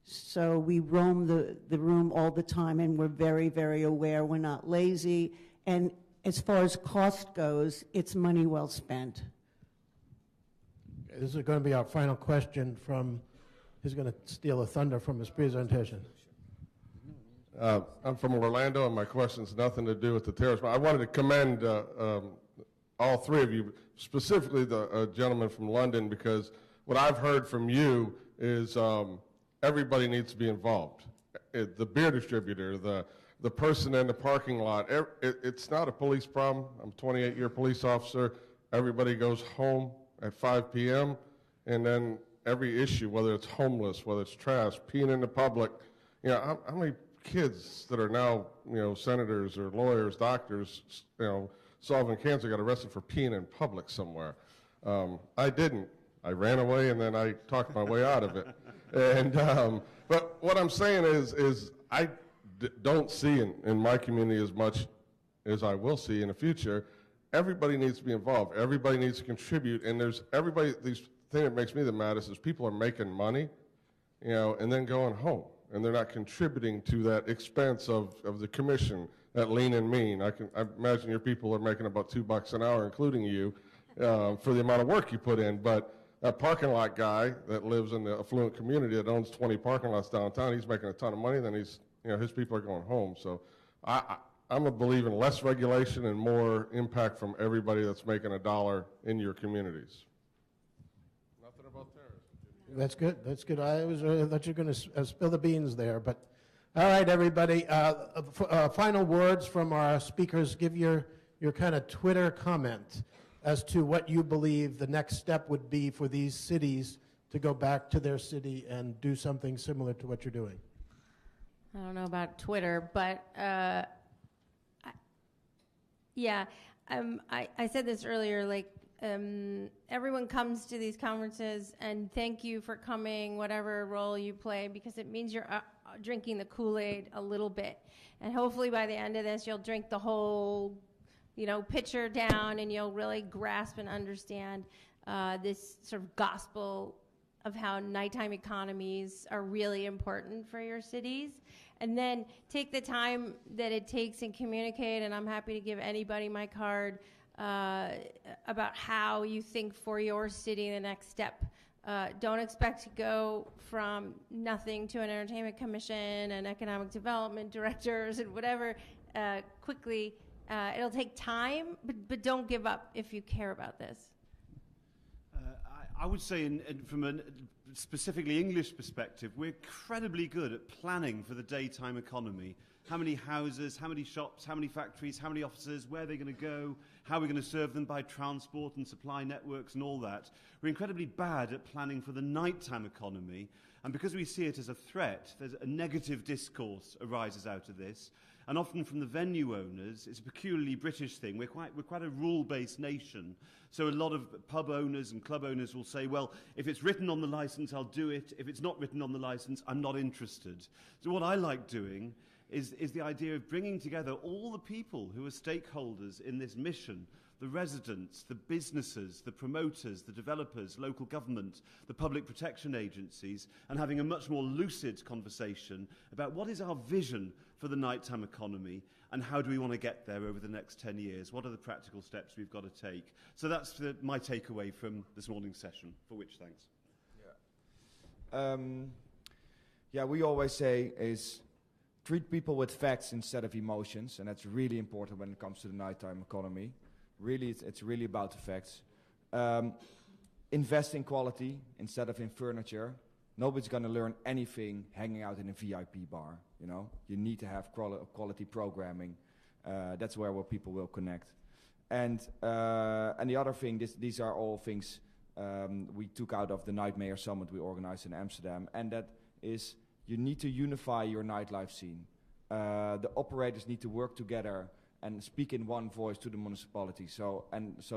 H: So we roam the room all the time, and we're very, very aware. We're not lazy, and as far as cost goes, it's money well spent.
A: This is going to be our final question from, who's going to steal a thunder from his presentation?
I: I'm from Orlando, and my question's nothing to do with the terrorism. I wanted to commend all three of you, specifically the gentleman from London, because what I've heard from you is everybody needs to be involved. The beer distributor, the person in the parking lot, it's not a police problem. I'm a 28-year police officer. Everybody goes home at 5 p.m., and then every issue, whether it's homeless, whether it's trash, peeing in the public, how many kids that are now, senators or lawyers, doctors, solving cancer got arrested for peeing in public somewhere? I didn't. I ran away, and then I talked my way out of it. And but what I'm saying is I don't see in my community as much as I will see in the future. Everybody needs to be involved. Everybody needs to contribute. And there's everybody. The thing that makes me the maddest is people are making money, and then going home, and they're not contributing to that expense of the commission, that lean and mean. I imagine your people are making about $2 an hour, including you, for the amount of work you put in. But that parking lot guy that lives in the affluent community that owns 20 parking lots downtown, he's making a ton of money. Then his people are going home. So I'm a believer in less regulation and more impact from everybody that's making a dollar in your communities. Nothing about terrorism.
A: That's good. That's good. I was thought you were going to spill the beans there, but all right, everybody. Final words from our speakers. Give your kind of Twitter comment as to what you believe the next step would be for these cities to go back to their city and do something similar to what you're doing.
D: I don't know about Twitter, but I said this earlier, everyone comes to these conferences, and thank you for coming, whatever role you play, because it means you're drinking the Kool-Aid a little bit. And hopefully by the end of this, you'll drink the whole pitcher down, and you'll really grasp and understand this sort of gospel of how nighttime economies are really important for your cities. And then take the time that it takes and communicate, and I'm happy to give anybody my card, about how you think for your city the next step. Don't expect to go from nothing to an entertainment commission and economic development directors and whatever quickly. It'll take time, but don't give up if you care about this.
E: I would say from a specifically English perspective, we're incredibly good at planning for the daytime economy. How many houses, how many shops, how many factories, how many offices, where they're going to go, how we're going to serve them by transport and supply networks and all that. We're incredibly bad at planning for the nighttime economy. And because we see it as a threat, there's a negative discourse arises out of this. And often from the venue owners, it's a peculiarly British thing. We're quite a rule-based nation. So a lot of pub owners and club owners will say, well, if it's written on the license, I'll do it. If it's not written on the license, I'm not interested. So what I like doing is the idea of bringing together all the people who are stakeholders in this mission, the residents, the businesses, the promoters, the developers, local government, the public protection agencies, and having a much more lucid conversation about what is our vision for the nighttime economy and how do we want to get there over the next 10 years? What are the practical steps we've got to take? So that's my takeaway from this morning's session, for which thanks.
C: Yeah, we always say is treat people with facts instead of emotions, and that's really important when it comes to the nighttime economy. Really, it's really about the facts. Invest in quality instead of in furniture. Nobody's going to learn anything hanging out in a VIP bar. You know, you need to have quality programming. That's where people will connect. And the other thing, these are all things we took out of the Night Mayor Summit we organized in Amsterdam, and that is you need to unify your nightlife scene. The operators need to work together and speak in one voice to the municipality. So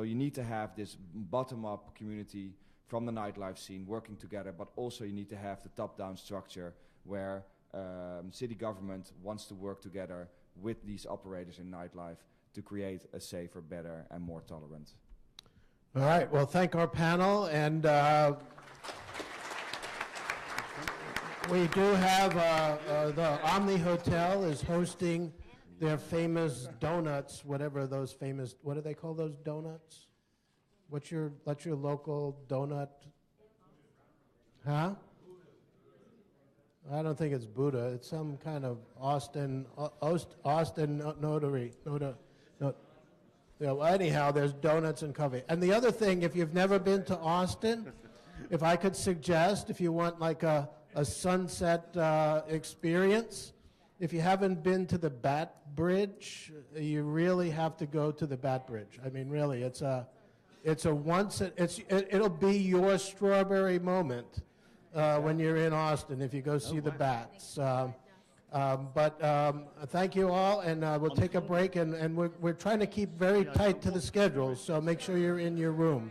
C: you need to have this bottom-up community from the nightlife scene working together, but also you need to have the top-down structure where city government wants to work together with these operators in nightlife to create a safer, better, and more tolerant.
A: All right, well, thank our panel, and we do have the Omni Hotel is hosting their famous donuts, whatever those famous, what do they call those donuts? What's your local donut? Huh? I don't think it's Buddha. It's some kind of Austin notary. Yeah, well, anyhow, there's donuts and coffee. And the other thing, if you've never been to Austin, if I could suggest, if you want like a sunset experience, if you haven't been to the Bat Bridge, you really have to go to the Bat Bridge. I mean, really, it'll be your strawberry moment when you're in Austin if you go see the bats. But thank you all, and we'll take a break, and we're trying to keep very tight to the schedule, so make sure you're in your room.